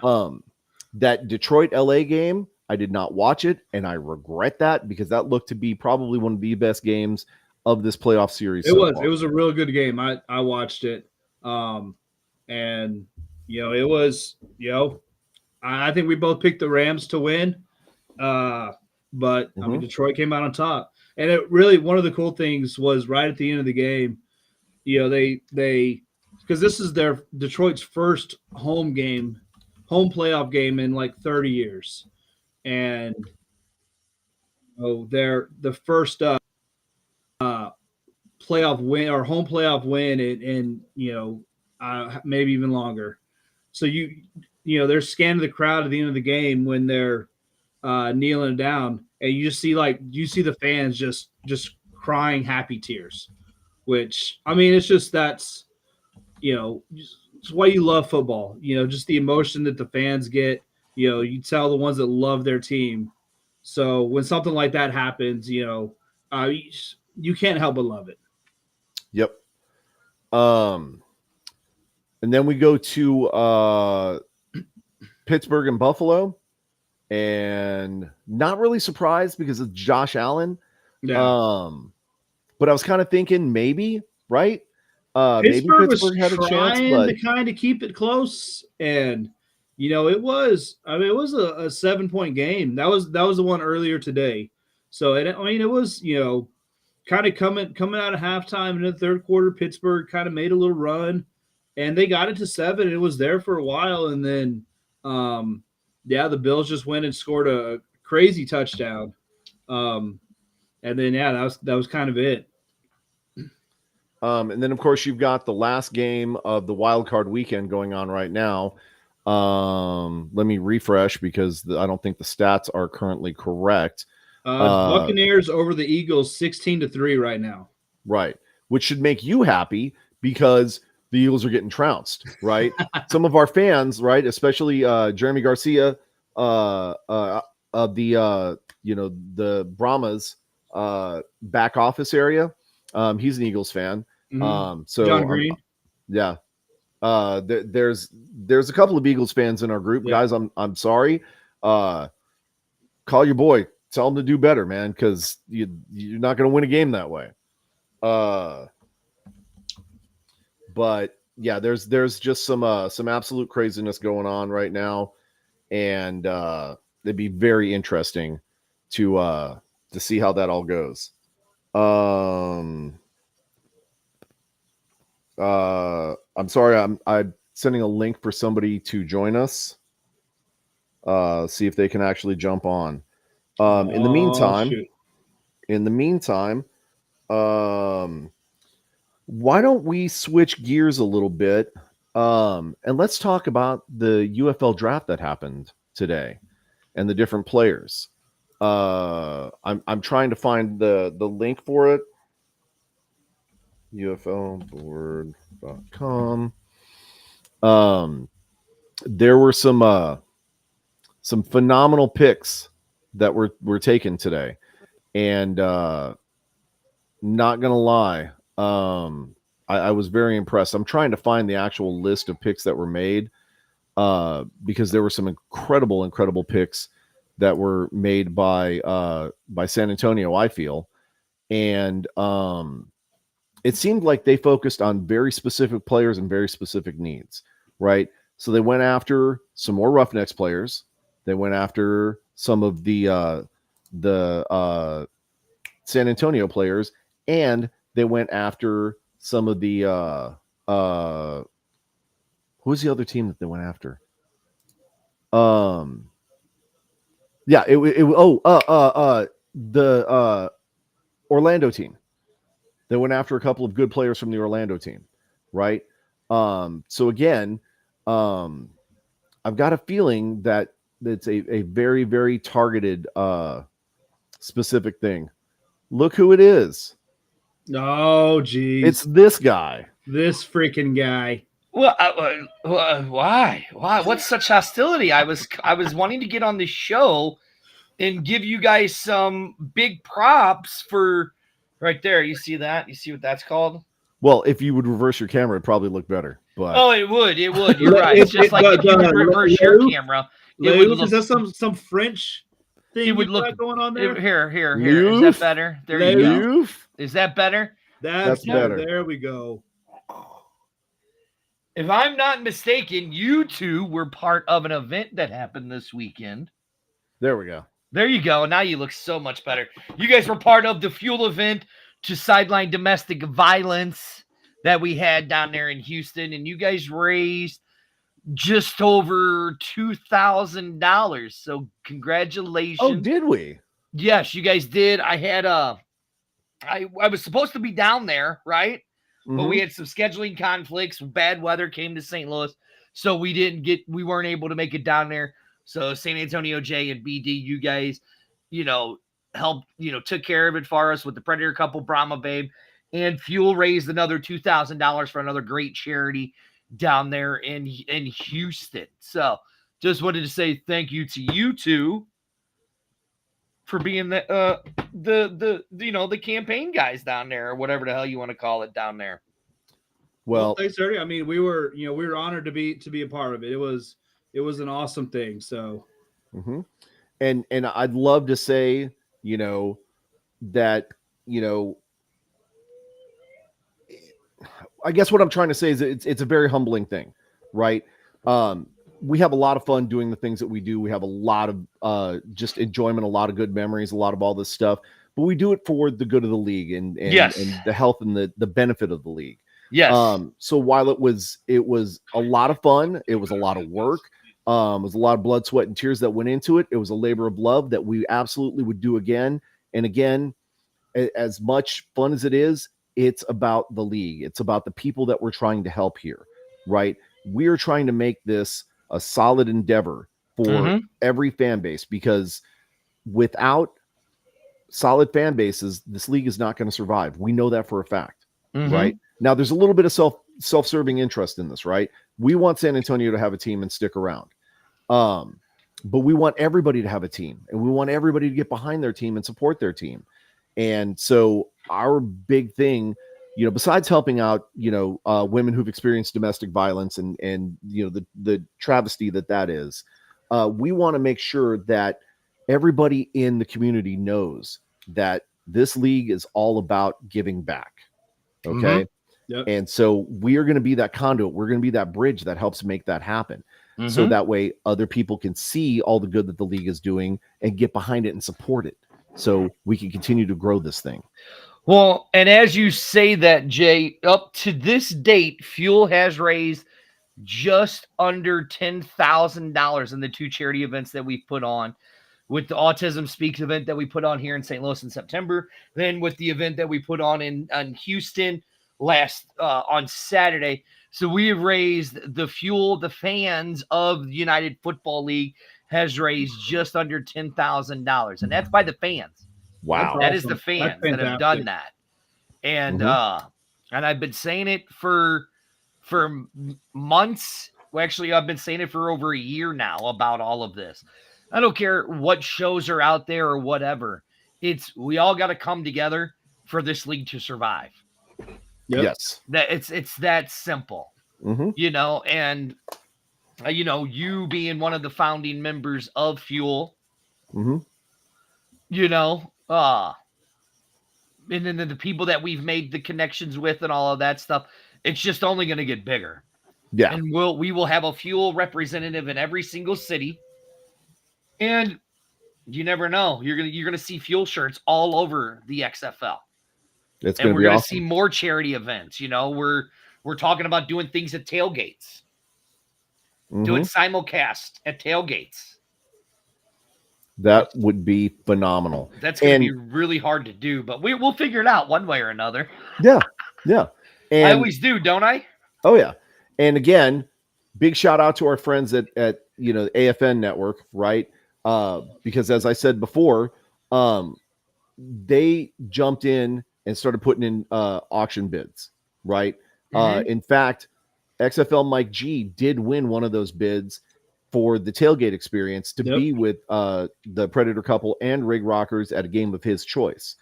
That Detroit-LA game, I did not watch it, and I regret that because that looked to be probably one of the best games of this playoff series. It was a real good game. I watched it. And it was, I think we both picked the Rams to win. But Detroit came out on top. And it really, one of the cool things was right at the end of the game, they because this is their Detroit's first home playoff game in like 30 years. And they're the first playoff win or home playoff win in maybe even longer. So they're scanning the crowd at the end of the game when they're kneeling down, and you just see the fans just crying happy tears, which it's just it's why you love football. Just the emotion that the fans get. You tell the ones that love their team. So when something like that happens, you can't help but love it. Yep. And then we go to Pittsburgh and Buffalo, and not really surprised because of Josh Allen. Yeah. But I was kind of thinking maybe, right? Pittsburgh maybe Pittsburgh had a chance, but to kind of keep it close, and it was. It was a 7-point game. That was the one earlier today. So it was kind of coming out of halftime in the third quarter. Pittsburgh kind of made a little run, and they got it to 7. It was there for a while, and then the Bills just went and scored a crazy touchdown, and then that was kind of it. And then, of course, you've got the last game of the wild card weekend going on right now. Let me refresh because I don't think the stats are currently correct. Buccaneers over the Eagles 16-3 right now. Right. Which should make you happy because the Eagles are getting trounced, right? Some of our fans, right, especially Jeremy Garcia of the Brahmas back office area. He's an Eagles fan. Mm-hmm. So John Green. Yeah. There's a couple of Eagles fans in our group. Yeah. Guys, I'm sorry. Call your boy. Tell him to do better, man, because you're not going to win a game that way. But yeah, there's just some absolute craziness going on right now, and it'd be very interesting to see how that all goes. I'm sorry, I'm sending a link for somebody to join us. See if they can actually jump on. In the meantime, why don't we switch gears a little bit, and let's talk about the UFL draft that happened today and the different players. I'm trying to find the link for it. UFLboard.com. There were some phenomenal picks that were taken today, and not gonna lie, I was very impressed. I'm trying to find the actual list of picks that were made. because there were some incredible picks that were made by San Antonio, I feel. And it seemed like they focused on very specific players and very specific needs, right? So they went after some more Roughnecks players. They went after some of the San Antonio players, and they went after some of the who was the other team that they went after? Yeah, the Orlando team. They went after a couple of good players from the Orlando team, right? So again, I've got a feeling that it's a very, very targeted, specific thing. Look who it is. Oh, geez. It's this guy. This freaking guy. Well, why? What's such hostility? I was wanting to get on the show and give you guys some big props for right there. You see that? You see what that's called? Well, if you would reverse your camera, it'd probably look better. But oh, it would. You're right. It's just like if you would reverse your camera, it would look. Is that some French thing it would look going on there? Here. Is that better? There you go. Is that better? That's better. There we go. If I'm not mistaken, you two were part of an event that happened this weekend. There we go. There you go. Now you look so much better. You guys were part of the Fuel event to sideline domestic violence that we had down there in Houston, and you guys raised just over $2,000. So congratulations. Oh, did we? Yes, you guys did. I had I was supposed to be down there, right? But we had some scheduling conflicts. Bad weather came to St. Louis, so we weren't able to make it down there. So San Antonio J and BD, you guys, helped, took care of it for us with the Predator couple, Brahma Babe, and Fuel raised another $2,000 for another great charity down there in Houston. So just wanted to say thank you to you two for being the campaign guys down there, or whatever the hell you want to call it down there. Well, thanks, Ernie. I mean, we were honored to be a part of it. It was an awesome thing. So, and I'd love to say, that, I guess what I'm trying to say is it's a very humbling thing, right? We have a lot of fun doing the things that we do. We have a lot of just enjoyment, a lot of good memories, a lot of all this stuff, but we do it for the good of the league and the health and the benefit of the league. Yes. So while it was a lot of fun, it was a lot of work. It was a lot of blood, sweat, and tears that went into it. It was a labor of love that we absolutely would do again and again. As much fun as it is, it's about the league. It's about the people that we're trying to help here, right? We are trying to make this a solid endeavor for every fan base, because without solid fan bases, this league is not going to survive. We know that for a fact, right? Now, there's a little bit of self-serving interest in this, right? We want San Antonio to have a team and stick around. But we want everybody to have a team, and we want everybody to get behind their team and support their team. And so our big thing, besides helping out, women who've experienced domestic violence and the travesty that is, we want to make sure that everybody in the community knows that this league is all about giving back. Okay. Yep. And so we are going to be that conduit. We're going to be that bridge that helps make that happen. So that way other people can see all the good that the league is doing and get behind it and support it, so we can continue to grow this thing. Well, and as you say that, Jay, up to this date, Fuel has raised just under $10,000 in the two charity events that we've put on, with the Autism Speaks event that we put on here in St. Louis in September, then with the event that we put on in Houston on Saturday. So we have raised the fans of the United Football League has raised just under $10,000, and that's by the fans. Wow. That is the fans that have done that. And and I've been saying it for months. Well, actually, I've been saying it for over a year now about all of this. I don't care what shows are out there or whatever. We all got to come together for this league to survive. Yep. Yes. That it's that simple. And you being one of the founding members of Fuel, Mm-hmm. And then the people that we've made the connections with and all of that stuff, it's just only going to get bigger. Yeah. And we will have a Fuel representative in every single city. And you never know. You're gonna see Fuel shirts all over the XFL. It's And going to we're be gonna awesome. see more charity events. We're talking about doing things at tailgates, doing simulcast at tailgates. That would be phenomenal. That's going to be really hard to do, but we'll figure it out one way or another. Yeah. Yeah. And I always do, don't I? Oh yeah. And again, big shout out to our friends at the AFN network, right? Because as I said before, they jumped in and started putting in auction bids, right? In fact, XFL Mike G did win one of those bids for the tailgate experience to be with the Predator couple and Rig Rockers at a game of his choice.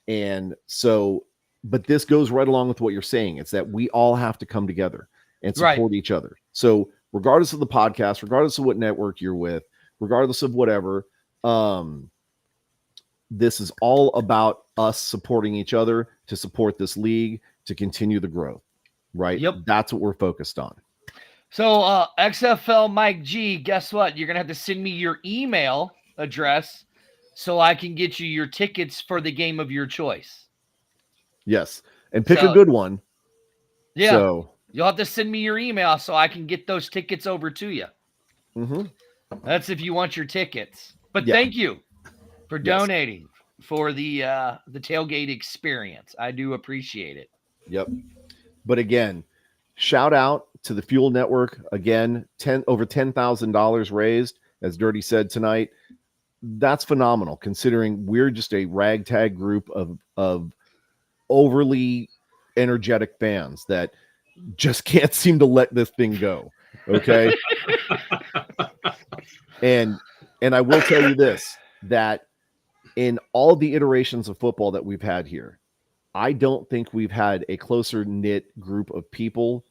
And so, but this goes right along with what you're saying. It's that we all have to come together and support each other. So regardless of the podcast, regardless of what network you're with, regardless of whatever, this is all about us supporting each other to support this league, to continue the growth, right? Yep. That's what we're focused on. So XFL Mike G, guess what? You're going to have to send me your email address so I can get you your tickets for the game of your choice. Yes. And pick a good one. Yeah. So you'll have to send me your email so I can get those tickets over to you. That's if you want your tickets. But thank you for donating for the tailgate experience. I do appreciate it. Yep. But again, shout out to the Fuel Network. Again, over $10,000 raised, as Dirty said tonight. That's phenomenal, considering we're just a ragtag group of overly energetic fans that just can't seem to let this thing go. Okay. and I will tell you this, that in all the iterations of football that we've had here, I don't think we've had a closer knit group of people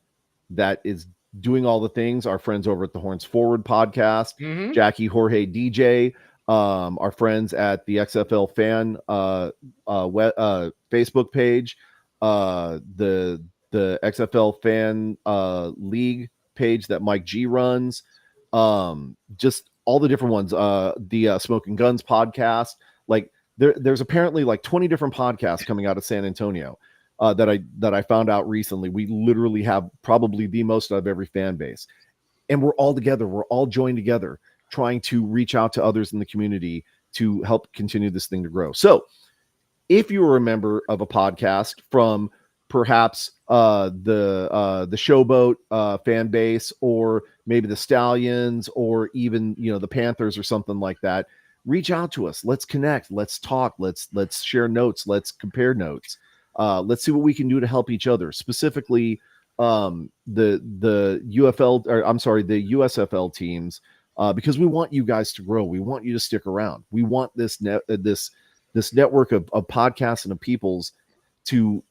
that is doing all the things. Our friends over at the Horns Forward podcast, Jackie, Jorge, DJ, our friends at the XFL fan Facebook page, the XFL fan league page that Mike G runs, just all the different ones, the Smoking Guns podcast. Like there's apparently like 20 different podcasts coming out of San Antonio that I found out recently. We literally have probably the most out of every fan base, and we're all together. We're all joined together, trying to reach out to others in the community to help continue this thing to grow. So if you are a member of a podcast from perhaps the Showboat fan base, or maybe the Stallions, or even the Panthers or something like that, reach out to us. Let's connect. Let's talk. Let's share notes. Let's compare notes. Let's see what we can do to help each other. Specifically, the USFL teams, because we want you guys to grow. We want you to stick around. We want this network of podcasts and of peoples to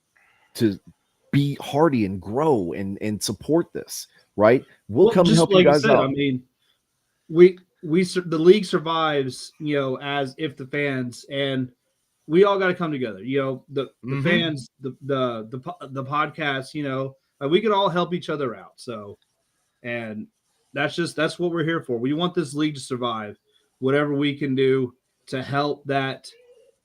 be hardy and grow and support this. Right? We'll come and help you guys out. I mean, the league survives, as if the fans, and we all got to come together. The fans, the podcast, like we can all help each other out. So, and that's what we're here for. We want this league to survive. Whatever we can do to help that,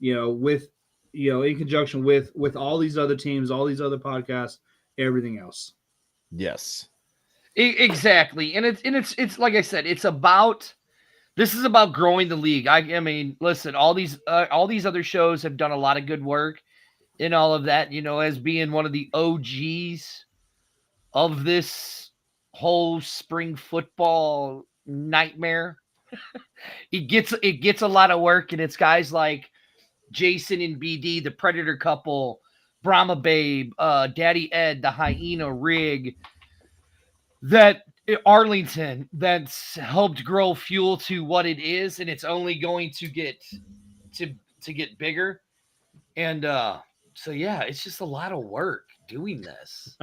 with in conjunction with all these other teams, all these other podcasts, everything else. Yes, exactly. And it's like I said, this is about growing the league. I mean, listen, all these other shows have done a lot of good work in all of that, as being one of the OGs of this whole spring football nightmare. It gets a lot of work, and it's guys like Jason and BD, the Predator couple, Brahma Babe, Daddy Ed, the Hyena Rig, that Arlington, that's helped grow Fuel to what it is, and it's only going to get bigger. And so yeah, it's just a lot of work doing this.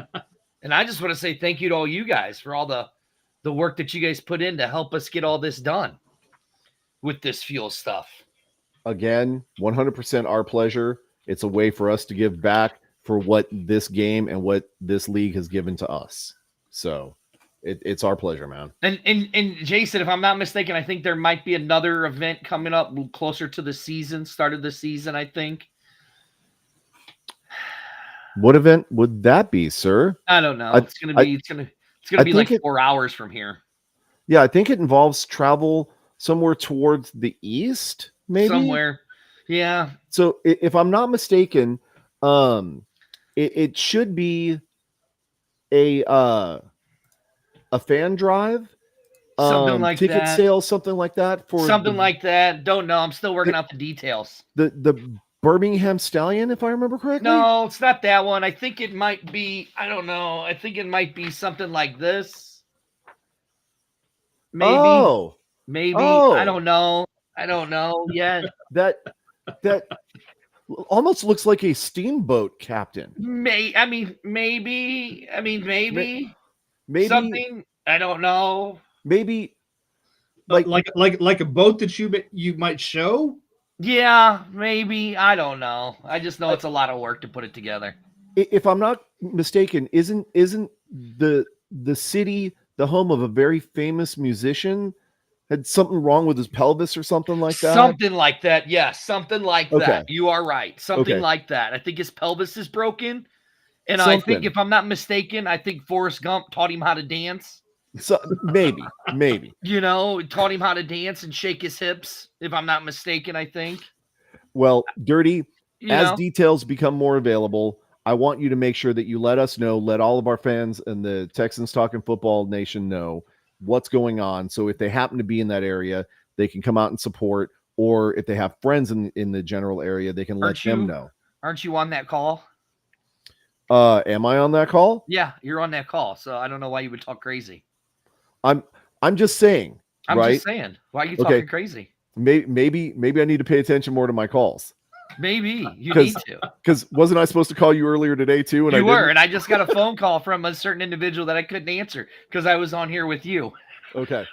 And I just want to say thank you to all you guys for all the the work that you guys put in to help us get all this done with this fuel stuff. Again, 100% our pleasure. It's a way for us to give back for what this game and what this league has given to us. So it's our pleasure, man. And Jason, if I'm not mistaken, I think there might be another event coming up closer to the season, start of the season, I think. What event would that be, sir? I don't know. It's gonna be like 4 hours from here. Yeah, I think it involves travel somewhere towards the east, maybe somewhere. Yeah. So if I'm not mistaken, it should be a fan drive, something like ticket that. sales, something like that for something like that. Don't know. I'm still working out the details. The Birmingham Stallion, if I remember correctly. No, it's not that one. I think it might be. I don't know. I think it might be something like this. Maybe. Maybe. I don't know. Yeah. That almost looks like a steamboat captain. Maybe. Maybe something. I don't know. Maybe like a boat that you might show. Yeah, maybe. I don't know. I just know it's a lot of work to put it together. If I'm not mistaken, isn't the city the home of a very famous musician? Had something wrong with his pelvis or something like that? Something like that. Yes, something like that. You are right. Something like that. I think his pelvis is broken. And I think, if I'm not mistaken, I think Forrest Gump taught him how to dance. So maybe. Taught him how to dance and shake his hips, if I'm not mistaken, I think. Well, Dirty, as details become more available, I want you to make sure that you let us know, let all of our fans and the Texans Talking Football Nation know what's going on. So if they happen to be in that area, they can come out and support, or if they have friends in the general area, they can let them know. Aren't you on that call? Am I on that call? Yeah, you're on that call. So I don't know why you would talk crazy. I'm just saying. I'm just saying. Why are you talking crazy? Maybe I need to pay attention more to my calls. Maybe you need to. Because wasn't I supposed to call you earlier today too? And and I just got a phone call from a certain individual that I couldn't answer because I was on here with you. Okay.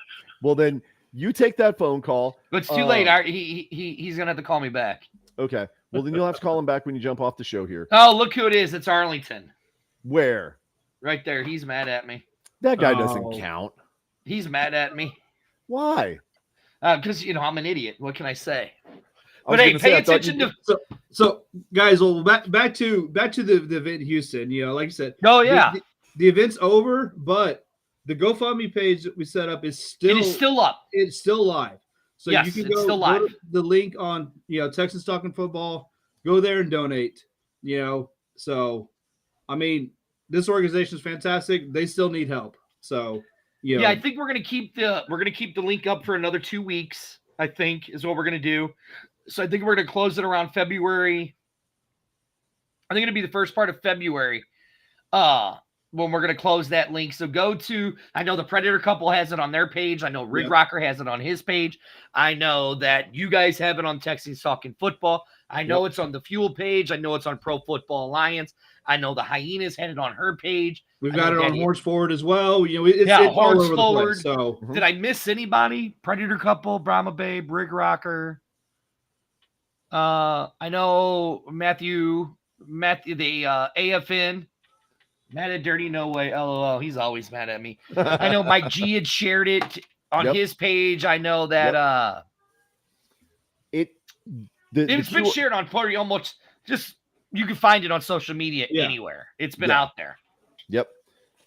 Well, then you take that phone call. But it's too late. He's gonna have to call me back. Okay. Well, then you'll have to call him back when you jump off the show here. Oh, look who it is. It's Arlington. Where? Right there. He's mad at me. That guy doesn't count. He's mad at me. Why? Because I'm an idiot. What can I say? But hey, pay attention to. So guys, well, back to the event in Houston. Like I said. Oh yeah. The event's over, but the GoFundMe page that we set up is still. It is still up. It's still live. So yes, you can it's still live. Go to the link on Texas Talking Football. Go there and donate. So I mean, this organization is fantastic. They still need help. So yeah, I think we're gonna keep the link up for another 2 weeks. I think is what we're gonna do. So I think we're gonna close it around February. I think it'll be the first part of February. When we're going to close that link. So go to, I know the Predator couple has it on their page. I know Rig Rocker has it on his page. I know that you guys have it on Texans Talking Football. I know it's on the Fuel page. I know it's on Pro Football Alliance. I know the Hyenas had it on her page. We've got it on Horns Forward as well. It's all over the place. So did I miss anybody? Predator couple, Brahma Babe, Rig Rocker. I know Matthew, the AFN. Mad at Dirty, no way. LOL. He's always mad at me. I know Mike G had shared it on his page. I know that it's been shared on pretty almost just you can find it on social media anywhere. It's been out there. Yep.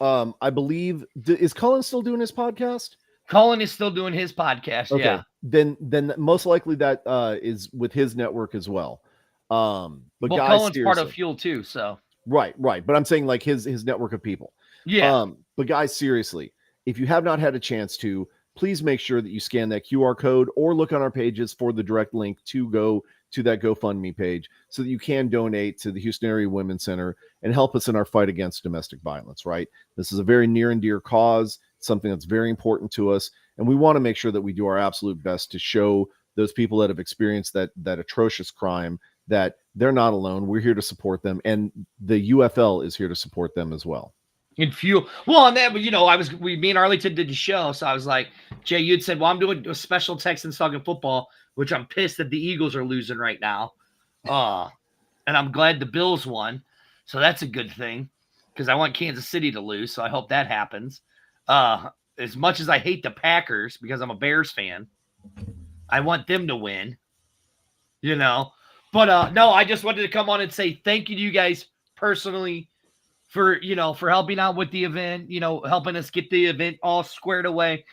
I believe is Colin still doing his podcast? Colin is still doing his podcast. Okay. Yeah. Then most likely that is with his network as well. But guys, Colin's part of Fuel too, so. Right. But I'm saying like his network of people. Yeah. But guys, seriously, if you have not had a chance to, please make sure that you scan that QR code or look on our pages for the direct link to go to that GoFundMe page so that you can donate to the Houston Area Women's Center and help us in our fight against domestic violence, right? This is a very near and dear cause, something that's very important to us. And we want to make sure that we do our absolute best to show those people that have experienced that atrocious crime that they're not alone. We're here to support them. And the UFL is here to support them as well. in fuel. Well, and then me and Arlington did the show, so I was like, Jay, you'd said, well, I'm doing a special Texans talking football, which I'm pissed that the Eagles are losing right now, and I'm glad the Bills won, so that's a good thing because I want Kansas City to lose, so I hope that happens. As much as I hate the Packers because I'm a Bears fan, I want them to win. But no, I just wanted to come on and say thank you to you guys personally for helping out with the event, helping us get the event all squared away,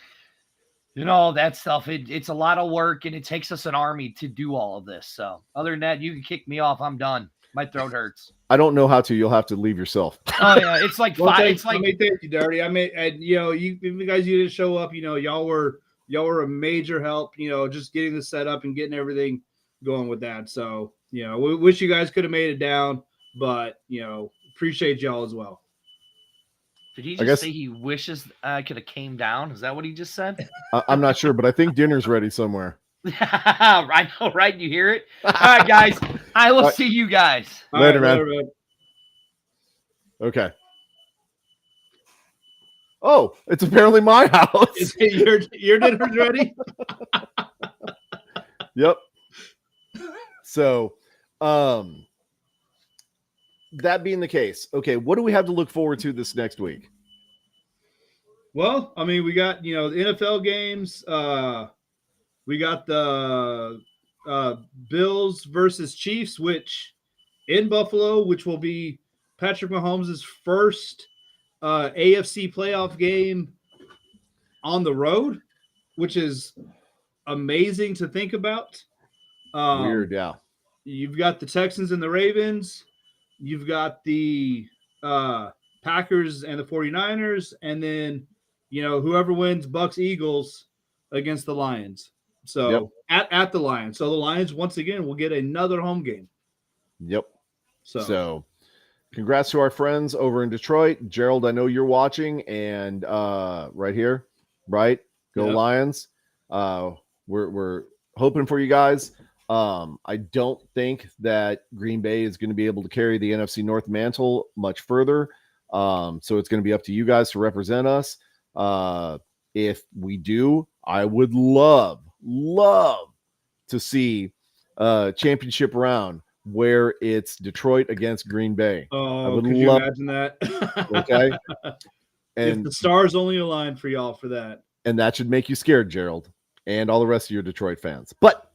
that stuff. It's a lot of work and it takes us an army to do all of this. So other than that, you can kick me off. I'm done. My throat hurts. I don't know how to. You'll have to leave yourself. Oh yeah, it's like thank you, Dirty. And you guys, you didn't show up. Y'all were a major help. Just getting the setup and getting everything going with that. So we wish you guys could have made it down, but appreciate y'all as well. Did he just say he wishes I could have came down? Is that what he just said? I'm not sure, but I think dinner's ready somewhere. I know, right? You hear it? All right, guys. I will see you guys. Later, man. Okay. Oh, it's apparently my house. Your dinner's ready? Yep. So, that being the case, okay, what do we have to look forward to this next week? Well, I mean, we got, the NFL games. We got the Bills versus Chiefs, which in Buffalo, which will be Patrick Mahomes' first AFC playoff game on the road, which is amazing to think about. Weird, yeah. You've got the Texans and the Ravens. You've got the Packers and the 49ers. And then, whoever wins, Bucks, Eagles against the Lions. So at the Lions. So the Lions, once again, will get another home game. Yep. So congrats to our friends over in Detroit. Gerald, I know you're watching, and right here, right? Go Lions. We're hoping for you guys. I don't think that Green Bay is going to be able to carry the NFC North mantle much further. So it's going to be up to you guys to represent us. If we do, I would love to see a championship round where it's Detroit against Green Bay. Oh, could you imagine that? Okay. And if the stars only aligned for y'all for that. And that should make you scared, Gerald, and all the rest of your Detroit fans. But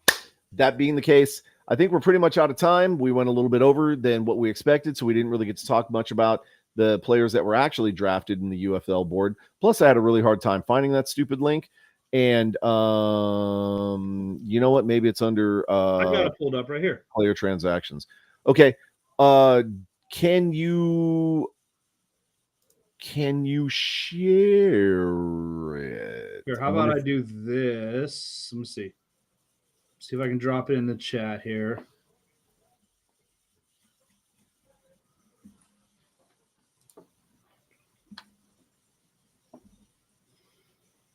that being the case, I think we're pretty much out of time. We went a little bit over than what we expected, so we didn't really get to talk much about the players that were actually drafted in the UFL board. Plus, I had a really hard time finding that stupid link. And you know what? Maybe it's under I got it pulled up right here. Player transactions. Okay. Can you share it? Here, how about I do this? Let me see. See if I can drop it in the chat here.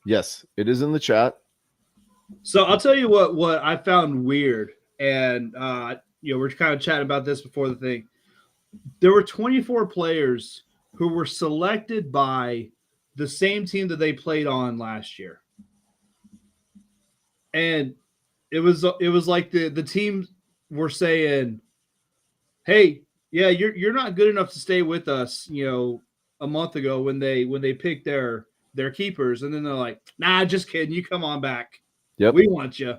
Yes, it is in the chat. So I'll tell you what I found weird, and we're kind of chatting about this before the thing. There were 24 players who were selected by the same team that they played on last year, and it was like the teams were saying, "Hey, yeah, you're not good enough to stay with us." A month ago when they picked their keepers, and then they're like, "Nah, just kidding. You come on back. Yep, we want you."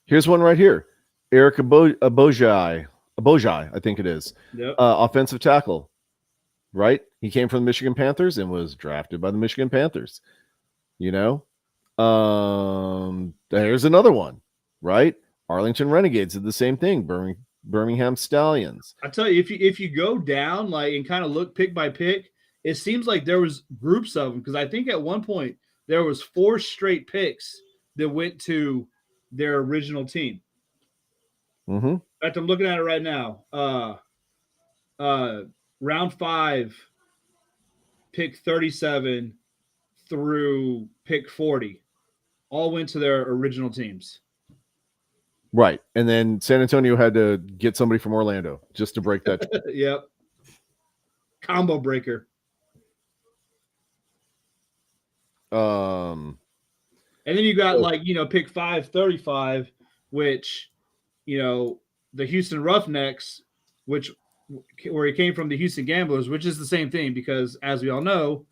Here's one right here. Eric Abojai, I think it is. Yep. Offensive tackle. Right? He came from the Michigan Panthers and was drafted by the Michigan Panthers. There's another one, right? Arlington Renegades did the same thing. Birmingham Stallions. I tell you, if you go down and kind of look pick by pick, it seems like there was groups of them, because I think at one point there was 4 straight picks that went to their original team. Mm-hmm. In fact, I'm looking at it right now. Round 5, pick 37 through pick 40, all went to their original teams. Right. And then San Antonio had to get somebody from Orlando just to break that. Yep. Combo breaker. And then you got pick 535, which, the Houston Roughnecks, where he came from, the Houston Gamblers, which is the same thing because, as we all know,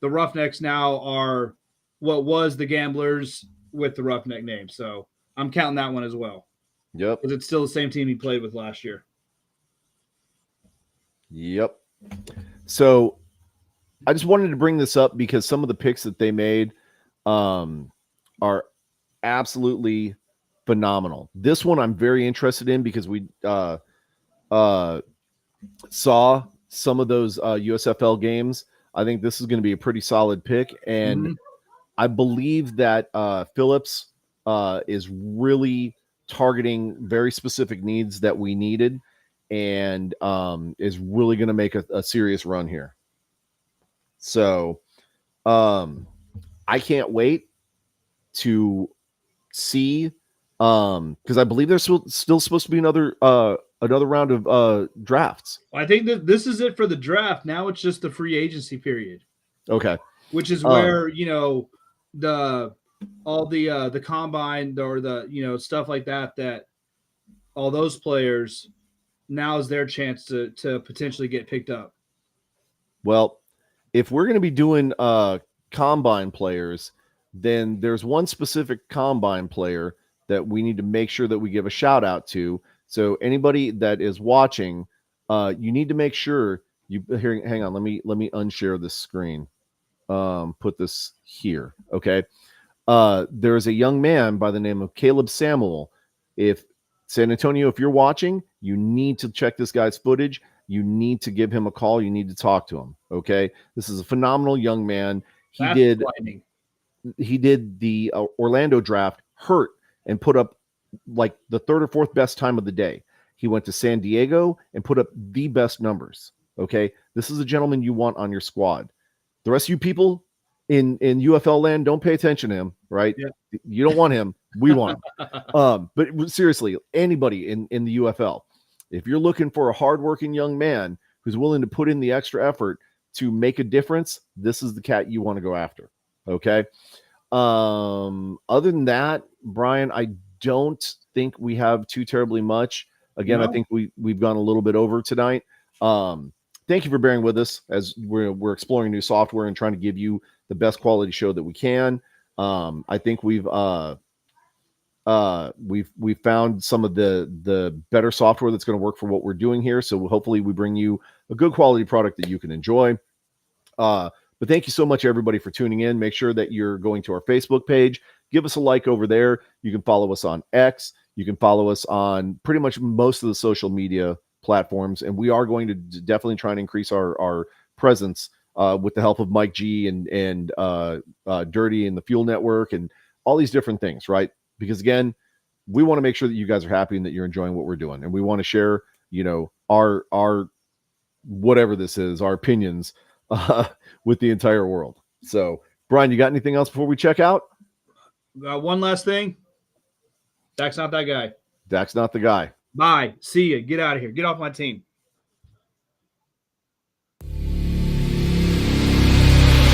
the Roughnecks now are what was the Gamblers with the Roughneck name. So I'm counting that one as well. Yep. Because it's still the same team he played with last year. Yep. So I just wanted to bring this up because some of the picks that they made are absolutely phenomenal. This one I'm very interested in because we saw some of those USFL games. I think this is going to be a pretty solid pick. And I believe that Phillips is really targeting very specific needs that we needed and is really going to make a serious run here. So I can't wait to see because I believe there's still supposed to be another round of drafts. I think that this is it for the draft. Now it's just the free agency period. Okay. Which is where, the combine or the, stuff like that all those players, now is their chance to potentially get picked up. Well, if we're going to be doing combine players, then there's one specific combine player that we need to make sure that we give a shout out to. So anybody that is watching, you need to make sure you hang on. Let me unshare this screen. Put this here. Okay. There's a young man by the name of Caleb Samuel. If San Antonio, if you're watching, you need to check this guy's footage. You need to give him a call. You need to talk to him. Okay. This is a phenomenal young man. He did the Orlando draft hurt and put up like the third or fourth best time of the day. He went to San Diego and put up the best numbers. Okay. This is a gentleman you want on your squad. The rest of you people in UFL land, don't pay attention to him, right? Yeah. You don't want him. We want him. But seriously, anybody in the UFL, if you're looking for a hardworking young man who's willing to put in the extra effort to make a difference, this is the cat you want to go after. Okay. Other than that, Brian, I don't think we have too terribly much. Again, I think we've gone a little bit over tonight. Thank you for bearing with us as we're exploring new software and trying to give you the best quality show that we can. I think we've found some of the better software that's going to work for what we're doing here. So hopefully we bring you a good quality product that you can enjoy. But thank you so much, everybody, for tuning in. Make sure that you're going to our Facebook page. Give us a like over there. You can follow us on X. You can follow us on pretty much most of the social media platforms. And we are going to definitely try and increase our presence with the help of Mike G and Dirty and the Fuel Network and all these different things, right? Because, again, we want to make sure that you guys are happy and that you're enjoying what we're doing. And we want to share, our whatever this is, our opinions with the entire world. So, Brian, you got anything else before we check out? One last thing. Dak's not that guy. Dak's not the guy. Bye. See ya. Get out of here. Get off my team.